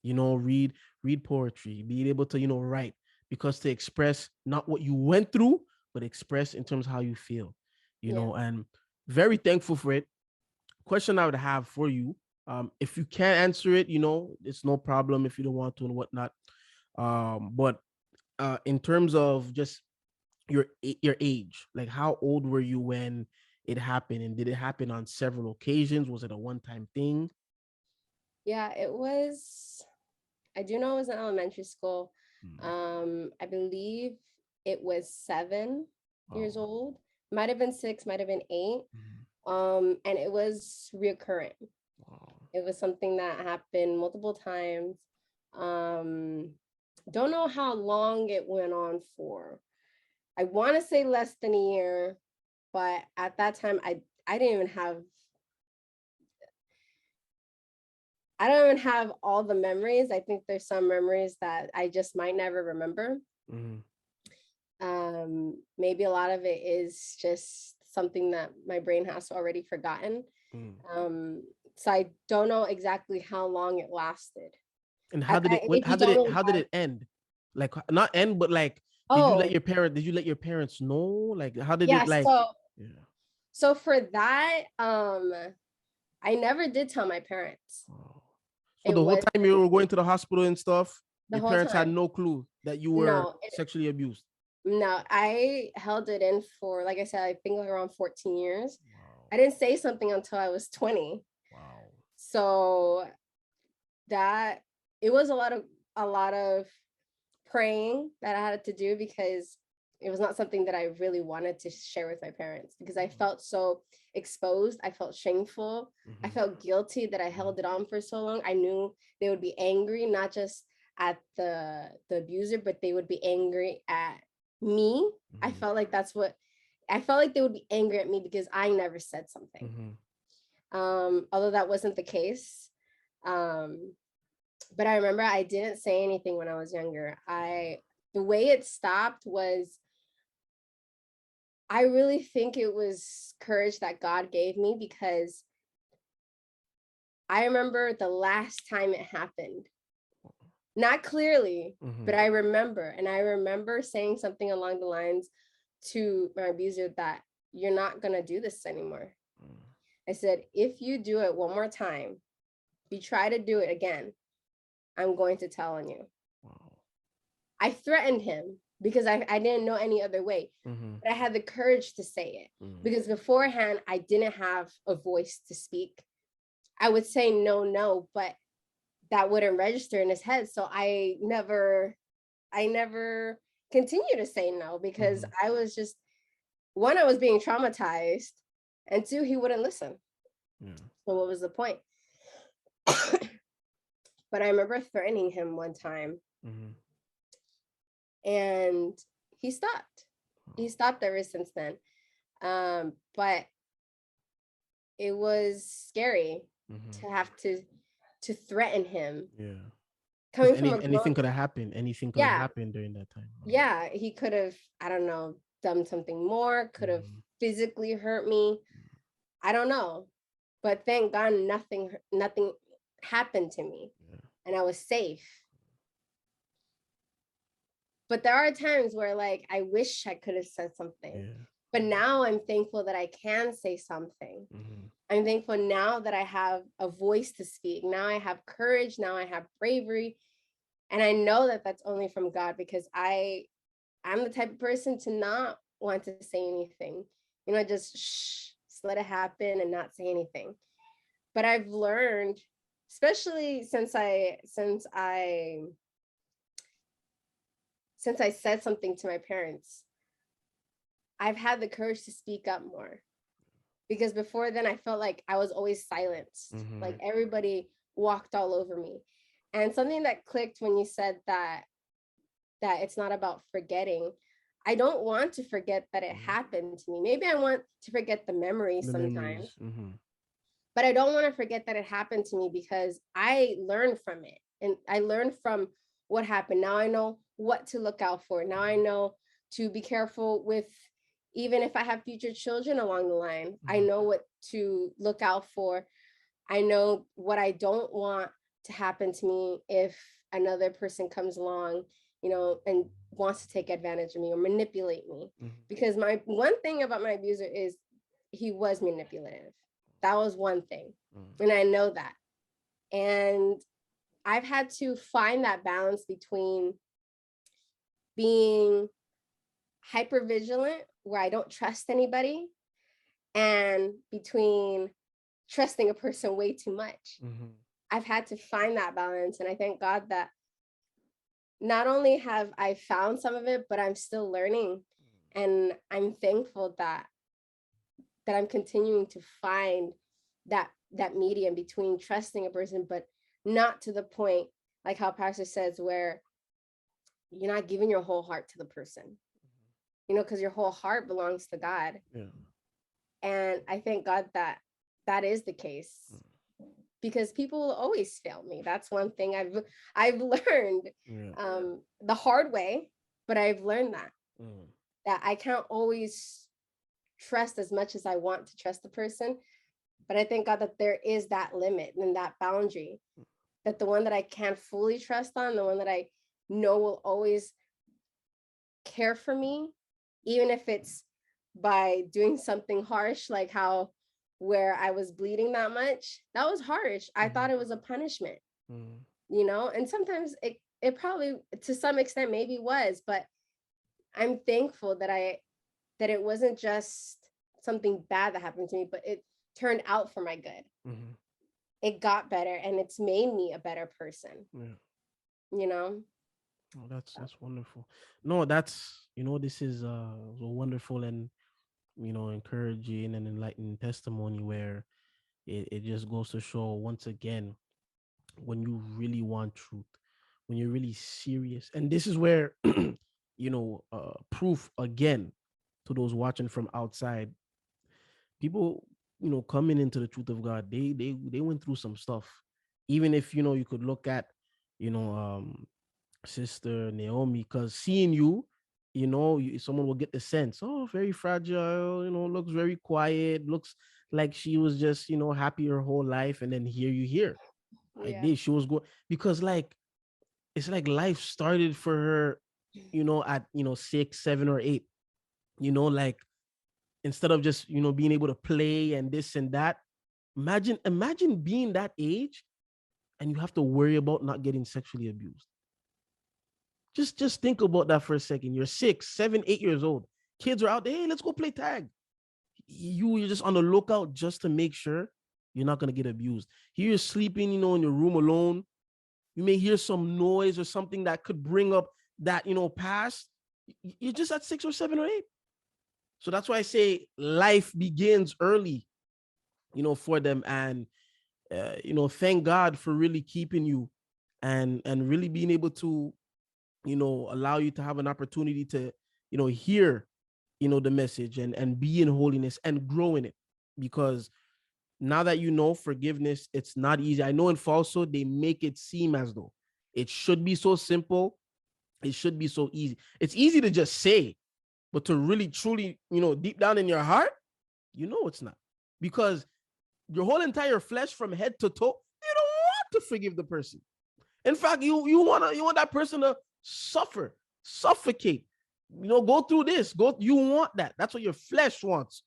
Read poetry, being able to, write, because to express not what you went through, but express in terms of how you feel, and very thankful for it. Question I would have for you, if you can't answer it, it's no problem if you don't want to and whatnot. But in terms of just your age, like how old were you when it happened, and did it happen on several occasions? Was it a one-time thing? Yeah, it was. I do know it was in elementary school. I believe it was 7 years old. Might have been 6, might have been 8. And it was recurrent. It was something that happened multiple times. Don't know how long it went on for. I want to say less than a year, but at that time I didn't even have I don't even have all the memories. I think there's some memories that I just might never remember. Maybe a lot of it is just something that my brain has already forgotten. So I don't know exactly how long it lasted. And If you don't really how did have, it end? Like not end, but like oh did you let your parents know? Like how did yeah, it like yeah. so for that, I never did tell my parents. Oh. So It the whole was time you were going to the hospital and stuff, the your whole parents had time. no clue that you were No, sexually abused. no, I held it in for, like I said, I think like around 14 years. Wow. I didn't say something until I was 20. Wow. So that it was a lot of praying that I had to do, because it was not something that I really wanted to share with my parents, because I felt so exposed. I felt shameful. I felt guilty that I held it on for so long. I knew they would be angry, not just at the abuser, but they would be angry at me. I felt like I felt like they would be angry at me because I never said something. Although that wasn't the case. Um, but I remember I didn't say anything when I was younger. The way it stopped was, I really think it was courage that God gave me, because I remember the last time it happened. Not clearly, but I remember. And I remember saying something along the lines to my abuser that, you're not going to do this anymore. I said, if you do it one more time, if you try to do it again, I'm going to tell on you. Wow. I threatened him because I didn't know any other way. But I had the courage to say it, because beforehand, I didn't have a voice to speak. I would say no, but that wouldn't register in his head. So I never continued to say no, because I was just, one, I was being traumatized, and two, he wouldn't listen. So what was the point? But I remember threatening him one time, and he stopped. He stopped ever since then. But it was scary to have to threaten him. Yeah. Coming from a Anything grown, could have happened. Anything could have happened during that time. yeah, he could have, I don't know, done something more, could have physically hurt me. I don't know. But thank God nothing happened to me, and I was safe. But there are times where, like, I wish I could have said something. But now I'm thankful that I can say something. I'm thankful now that I have a voice to speak. Now I have courage. Now I have bravery. And I know that that's only from God, because I'm the type of person to not want to say anything. Just let it happen and not say anything. But I've learned, especially since I said something to my parents, I've had the courage to speak up more, because before then I felt like I was always silenced. Like everybody walked all over me. And something that clicked when you said that it's not about forgetting. I don't want to forget that it happened to me. Maybe I want to forget the memories sometimes. But I don't want to forget that it happened to me, because I learned from it. And I learned from what happened. Now I know what to look out for. Now I know to be careful with, even if I have future children along the line, I know what to look out for. I know what I don't want to happen to me if another person comes along, and wants to take advantage of me or manipulate me. Because my one thing about my abuser is he was manipulative. That was one thing. And I know that. And I've had to find that balance between being hyper vigilant, where I don't trust anybody, and between trusting a person way too much. I've had to find that balance. And I thank God that not only have I found some of it, but I'm still learning. And I'm thankful that I'm continuing to find that medium between trusting a person, but not to the point, like how Pastor says, where you're not giving your whole heart to the person, because your whole heart belongs to God. And I thank God that that is the case, because people will always fail me. That's one thing I've learned the hard way, but I've learned that I can't always trust as much as I want to trust the person. But I thank God that there is that limit and that boundary. that the one that I can't fully trust on, the one that I know will always care for me, even if it's by doing something harsh, like how where I was bleeding that much, that was harsh. I thought it was a punishment, and sometimes it probably to some extent maybe was, but I'm thankful that it wasn't just something bad that happened to me, but it turned out for my good. It got better and it's made me a better person. Oh, that's wonderful. No, that's this is a wonderful and encouraging and enlightening testimony where it just goes to show once again, when you really want truth, when you're really serious, and this is where proof again to those watching from outside, people coming into the truth of God, they went through some stuff. Even if you could look at you know sister Naomi, because seeing someone will get the sense, oh, very fragile, looks very quiet, looks like she was just happy her whole life, and then here you hear like this, she was going, because like it's like life started for her at 6, 7, or 8, like instead of just being able to play and this and that. Imagine being that age and you have to worry about not getting sexually abused. Just think about that for a second. You're 6, 7, 8 years old. Kids are out there, hey, let's go play tag. You're just on the lookout just to make sure you're not going to get abused. Here you're sleeping, in your room alone. You may hear some noise or something that could bring up that, past. You're just at 6 or 7 or 8. So that's why I say life begins early, for them. And, thank God for really keeping you and really being able to, allow you to have an opportunity to, hear, the message and be in holiness and grow in it. Because now that forgiveness, it's not easy. I know in falsehood, they make it seem as though it should be so simple. It should be so easy. It's easy to just say, but to really, truly, deep down in your heart, it's not. Because your whole entire flesh from head to toe, you don't want to forgive the person. In fact, you want that person to suffer, suffocate, go through this. You want that. That's what your flesh wants.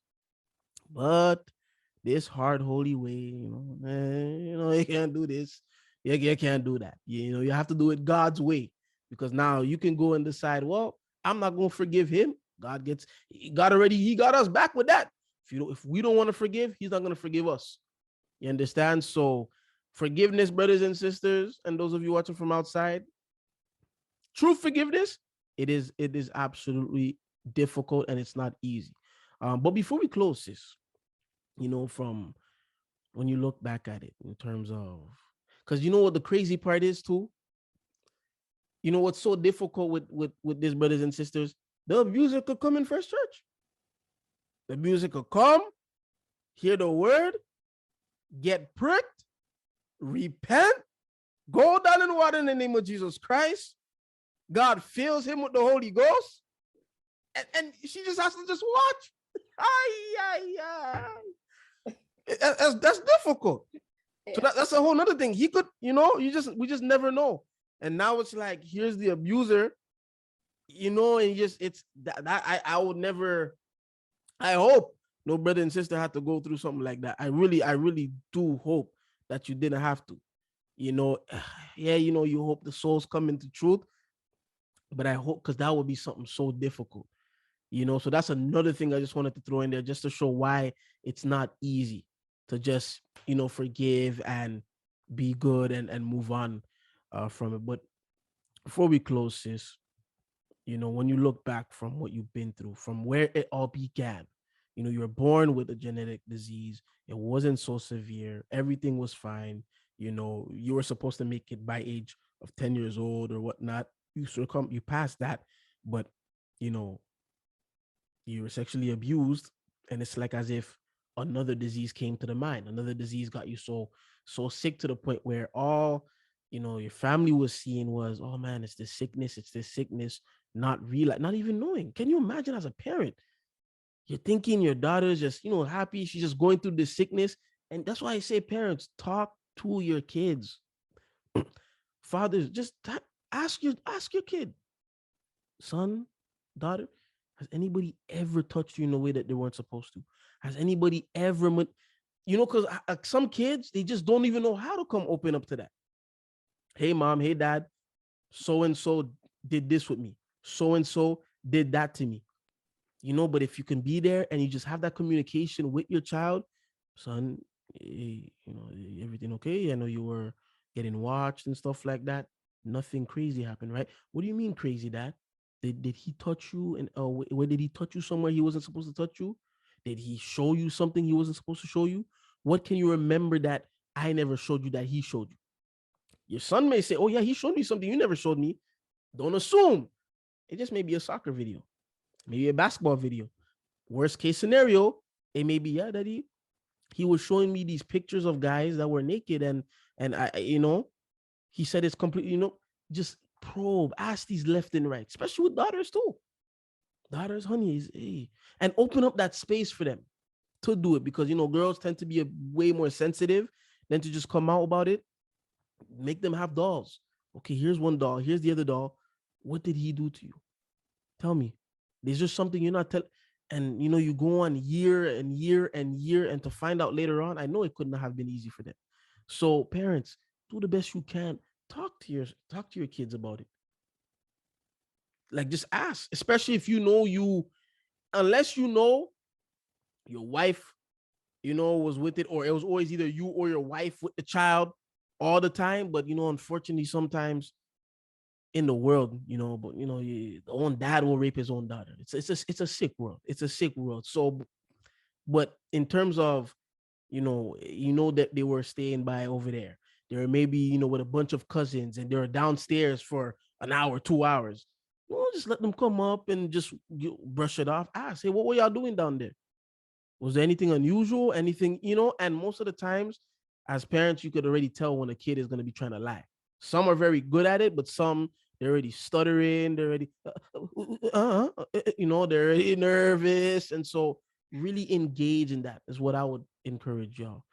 But this hard, holy way, you can't do this. You can't do that. You have to do it God's way, because now you can go and decide, well, I'm not going to forgive him. He got us back with that. If we don't want to forgive, he's not going to forgive us. You understand? So forgiveness, brothers and sisters, and those of you watching from outside, true forgiveness, it is absolutely difficult and it's not easy. But before we close this, from when you look back at it in terms of, because what the crazy part is too, what's so difficult with these brothers and sisters, the abuser could come in First Church. The abuser could come, hear the word, get pricked, repent, go down in water in the name of Jesus Christ. God fills him with the Holy Ghost, and she just has to just watch. That's difficult. So that's a whole nother thing. He could, we just never know. And now it's like, here's the abuser, and it's that I would never, I hope no brother and sister had to go through something like that. I really do hope that you didn't have to, yeah, you hope the souls come into truth, but I hope, because that would be something so difficult, so that's another thing I just wanted to throw in there, just to show why it's not easy to just, forgive and be good and move on from it. But before we close this, when you look back from what you've been through, from where it all began, you were born with a genetic disease. It wasn't so severe. Everything was fine. You were supposed to make it by age of 10 years old or whatnot. You passed that, but, you were sexually abused, and it's like as if another disease came to the mind. Another disease got you so sick to the point where all, your family was seeing was, oh man, it's this sickness, not even knowing. Can you imagine as a parent? You're thinking your daughter's just, happy. She's just going through this sickness. And that's why I say, parents, talk to your kids. Fathers, just ask your kid, son, daughter, has anybody ever touched you in a way that they weren't supposed to? Has anybody ever, because some kids, they just don't even know how to come open up to that. Hey, mom, hey, dad, so and so did this with me. So and so did that to me. But if you can be there and you just have that communication with your child, son, everything okay? I know you were getting watched and stuff like that. Nothing crazy happened, right? What do you mean crazy, dad? Did he touch you? And where did he touch you somewhere he wasn't supposed to touch you? Did he show you something he wasn't supposed to show you? What can you remember that I never showed you that he showed you? Your son may say, oh yeah, he showed me something you never showed me. Don't assume. It just may be a soccer video, maybe a basketball video. Worst case scenario, it may be, yeah, daddy, he was showing me these pictures of guys that were naked, and I he said it's completely, just probe, ask these left and right, especially with daughters too. Daughters, honey, hey, and open up that space for them to do it, because girls tend to be way more sensitive than to just come out about it. Make them have dolls. Okay, here's one doll, here's the other doll. What did he do to you? Tell me. There's just something you're not telling. And you go on year and year and year, and to find out later on, I know it could not have been easy for them. So parents, do the best you can. Talk to your kids about it. Like, just ask, especially if unless your wife, was with it, or it was always either you or your wife with the child all the time. But unfortunately, sometimes in the world, but the own dad will rape his own daughter. It's a sick world. It's a sick world. So, but in terms of, that they were staying by over there, they were maybe, with a bunch of cousins, and they were downstairs for an hour, 2 hours. Just let them come up and just brush it off. Ask, hey, what were y'all doing down there? Was there anything unusual? Anything, and most of the times, as parents, you could already tell when a kid is going to be trying to lie. Some are very good at it, but some, they're already stuttering. They're already, they're already nervous. And so really engage in that is what I would encourage y'all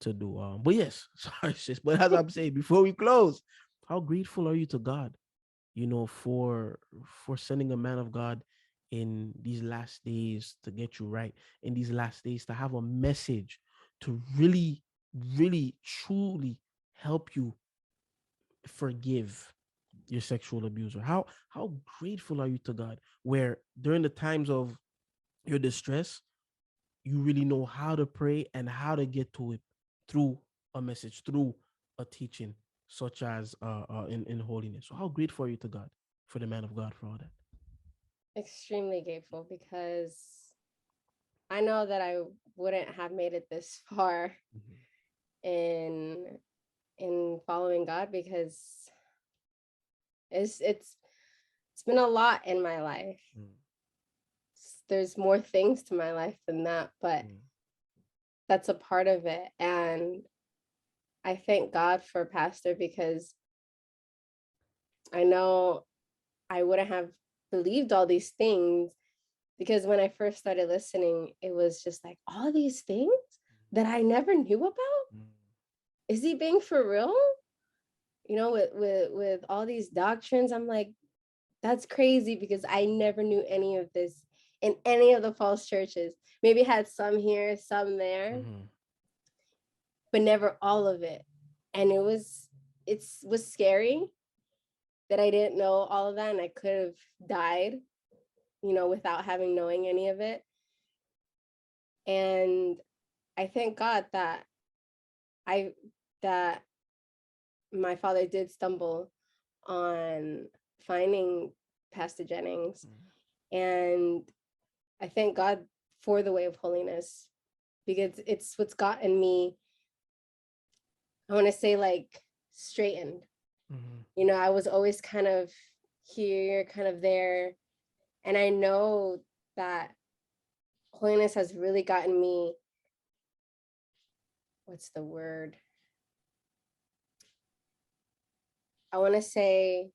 to do. But yes, sorry, sis. But as I'm saying, before we close, how grateful are you to God, for sending a man of God in these last days to get you right, in these last days to have a message to really, really, truly help you forgive your sexual abuser? How grateful are you to God, where during the times of your distress, you really know how to pray and how to get to it through a message, through a teaching, such as in holiness. So how grateful are you to God for the man of God for all that? Extremely grateful, because I know that I wouldn't have made it this far in following God, because it's been a lot in my life. There's more things to my life than that, but that's a part of it. And I thank God for Pastor, because I know I wouldn't have believed all these things, because when I first started listening, it was just like, all these things that I never knew about. Is he being for real? With all these doctrines, I'm like, that's crazy, because I never knew any of this in any of the false churches. Maybe had some here, some there, but never all of it. And it was scary that I didn't know all of that, and I could have died, without having knowing any of it. And I thank God that that my father did stumble on finding Pastor Jennings. And I thank God for the way of holiness, because it's what's gotten me, I want to say, like, straightened. I was always kind of here, kind of there. And I know that holiness has really gotten me, what's the word? I want to say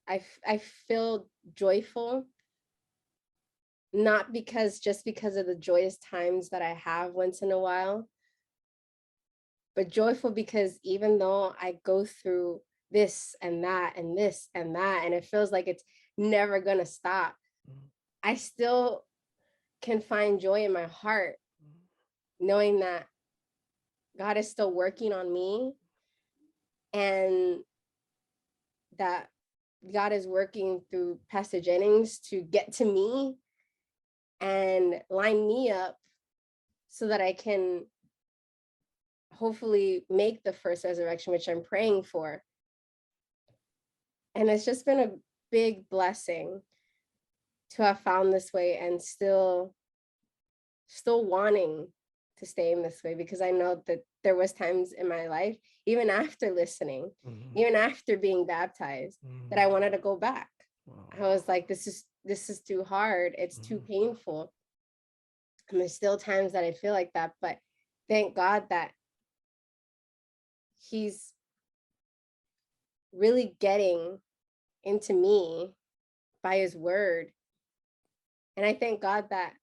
I feel joyful, not just because of the joyous times that I have once in a while, but joyful because even though I go through this and that and this and that, and it feels like it's never going to stop, I still can find joy in my heart, knowing that God is still working on me and that God is working through Pastor Jennings to get to me and line me up so that I can hopefully make the first resurrection, which I'm praying for. And it's just been a big blessing to have found this way and still wanting to stay in this way, because I know that there was times in my life, even after listening, even after being baptized, that I wanted to go back. Wow. I was like, this is too hard. It's too painful. And there's still times that I feel like that, but thank God that he's really getting into me by his word. And I thank God that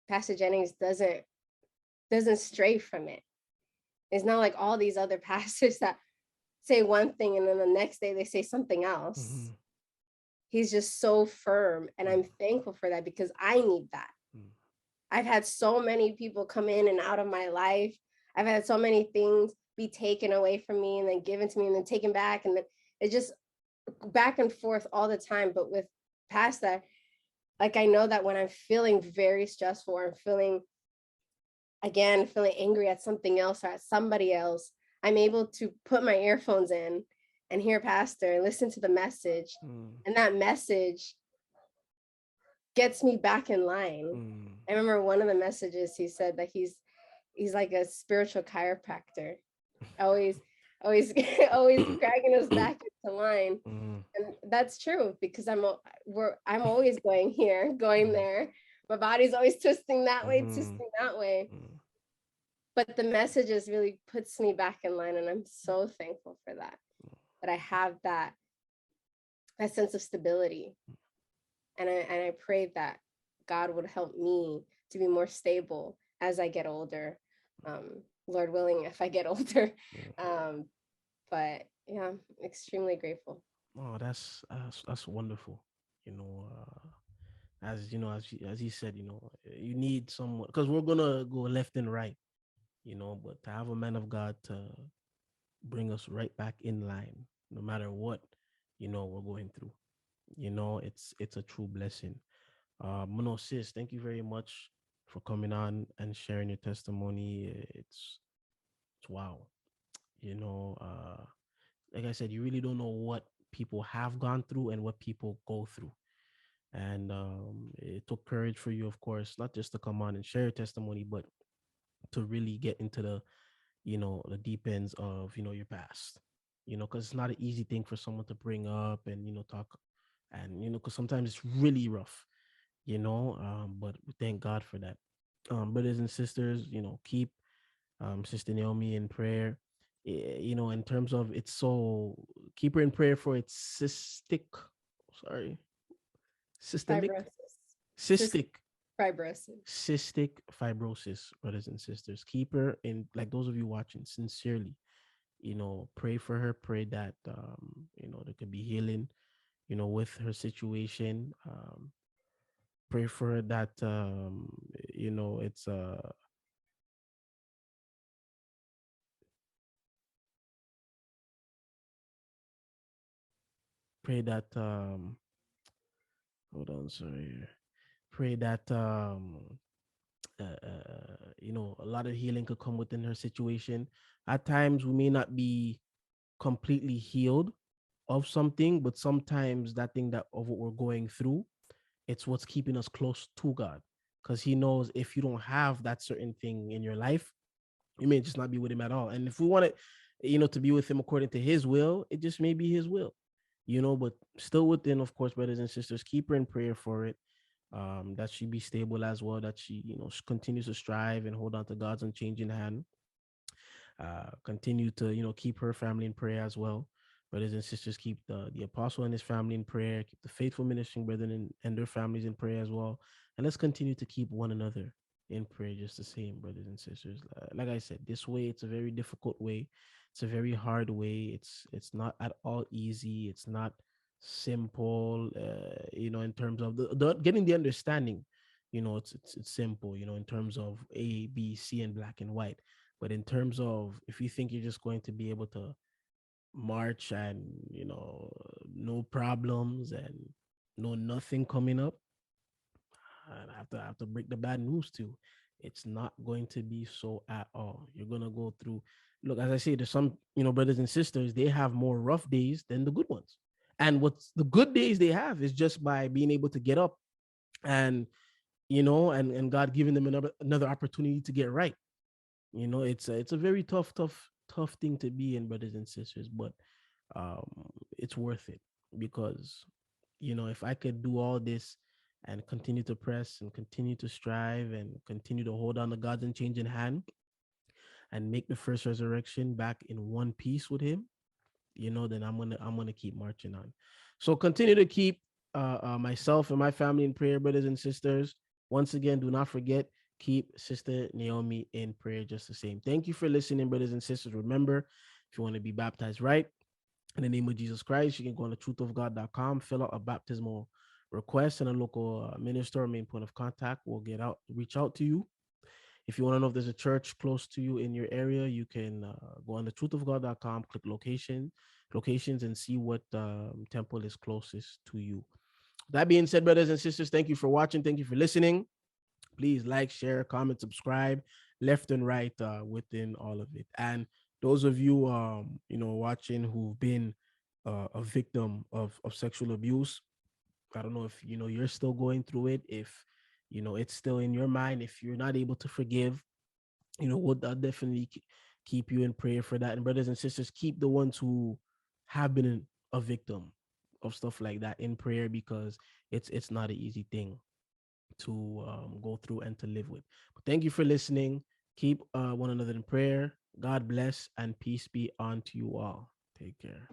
Pastor Jennings doesn't stray from it. It's not like all these other pastors that say one thing and then the next day they say something else. He's just so firm, and I'm thankful for that, because I need that. I've had so many people come in and out of my life. I've had so many things be taken away from me and then given to me and then taken back, and then it just back and forth all the time. But with past that, like, I know that when I'm feeling very stressful, or I'm feeling angry at something else or at somebody else, I'm able to put my earphones in and hear pastor and listen to the message. And that message gets me back in line. I remember one of the messages, he said that he's like a spiritual chiropractor, always dragging us back into line. And that's true, because I'm always going here, going there. My body's always twisting that way, twisting that way. But the messages really puts me back in line, and I'm so thankful for that I have that sense of stability. And I pray that God would help me to be more stable as I get older. Lord willing, if I get older. But yeah, I'm extremely grateful. Oh, that's wonderful. You know, as you know, as you said, you know, you need someone, because we're gonna go left and right, you know, but to have a man of God to bring us right back in line, no matter what, you know, we're going through. You know, it's a true blessing. No, sis, thank you very much for coming on and sharing your testimony. It's wow. You know, like I said, you really don't know what people have gone through and what people go through. And it took courage for you, of course, not just to come on and share your testimony, but to really get into the, you know, the deep ends of, you know, your past, you know, because it's not an easy thing for someone to bring up and, you know, talk. And, you know, because sometimes it's really rough, you know, but we thank God for that. Brothers and sisters, you know, keep Sister Naomi in prayer. You know, in terms of it's so, keep her in prayer for its sorry, systemic, Fibrosis. cystic, Fibrosis. cystic fibrosis, brothers and sisters. Keep her in, like those of you watching, sincerely, you know, pray for her, pray that, you know, there could be healing, you know, with her situation. Pray for her that, you know, it's, pray that, hold on, sorry. Pray that, you know, a lot of healing could come within her situation. At times, we may not be completely healed of something, but sometimes that thing that of what we're going through, it's what's keeping us close to God. Because He knows if you don't have that certain thing in your life, you may just not be with Him at all. And if we want it, you know, to be with Him according to His will, it just may be His will, you know. But still within, of course, brothers and sisters, keep her in prayer for it. That she be stable as well, that she, you know, continues to strive and hold on to God's unchanging hand. Continue to, you know, keep her family in prayer as well. Brothers and sisters, keep the apostle and his family in prayer. Keep the faithful ministering brethren and their families in prayer as well. And let's continue to keep one another in prayer just the same, brothers and sisters. Like I said, this way, it's a very difficult way. It's a very hard way. It's not at all easy. It's not simple. In terms of the getting the understanding, it's simple. In terms of A, B, C, and black and white. But in terms of if you think you're just going to be able to march and no problems and no nothing coming up, and I have to break the bad news too. It's not going to be so at all. You're gonna go through. Look, as I say, there's some brothers and sisters. They have more rough days than the good ones, and what's the good days they have is just by being able to get up and and God giving them another opportunity to get right. It's a very tough thing to be in, brothers and sisters, but um, it's worth it because if I could do all this and continue to press and continue to strive and continue to hold on to God's unchanging hand and make the first resurrection back in one piece with Him, then I'm gonna keep marching on. So continue to keep myself and my family in prayer, brothers and sisters. Once again, do not forget, keep Sister Naomi in prayer just the same. Thank you for listening, brothers and sisters. Remember, if you want to be baptized right in the name of Jesus Christ, you can go on to truthofgod.com, fill out a baptismal request, and a local minister or main point of contact will reach out to you. If you want to know if there's a church close to you in your area, you can go on the truthofgod.com, click locations, and see what temple is closest to you. That being said, brothers and sisters, thank you for watching. Thank you for listening. Please like, share, comment, subscribe, left and right within all of it. And those of you, watching who've been a victim of sexual abuse, I don't know if you're still going through it, if it's still in your mind, if you're not able to forgive, we'll definitely keep you in prayer for that. And brothers and sisters, keep the ones who have been a victim of stuff like that in prayer, because it's not an easy thing to go through and to live with. But thank you for listening. Keep one another in prayer. God bless and peace be unto you all. Take care.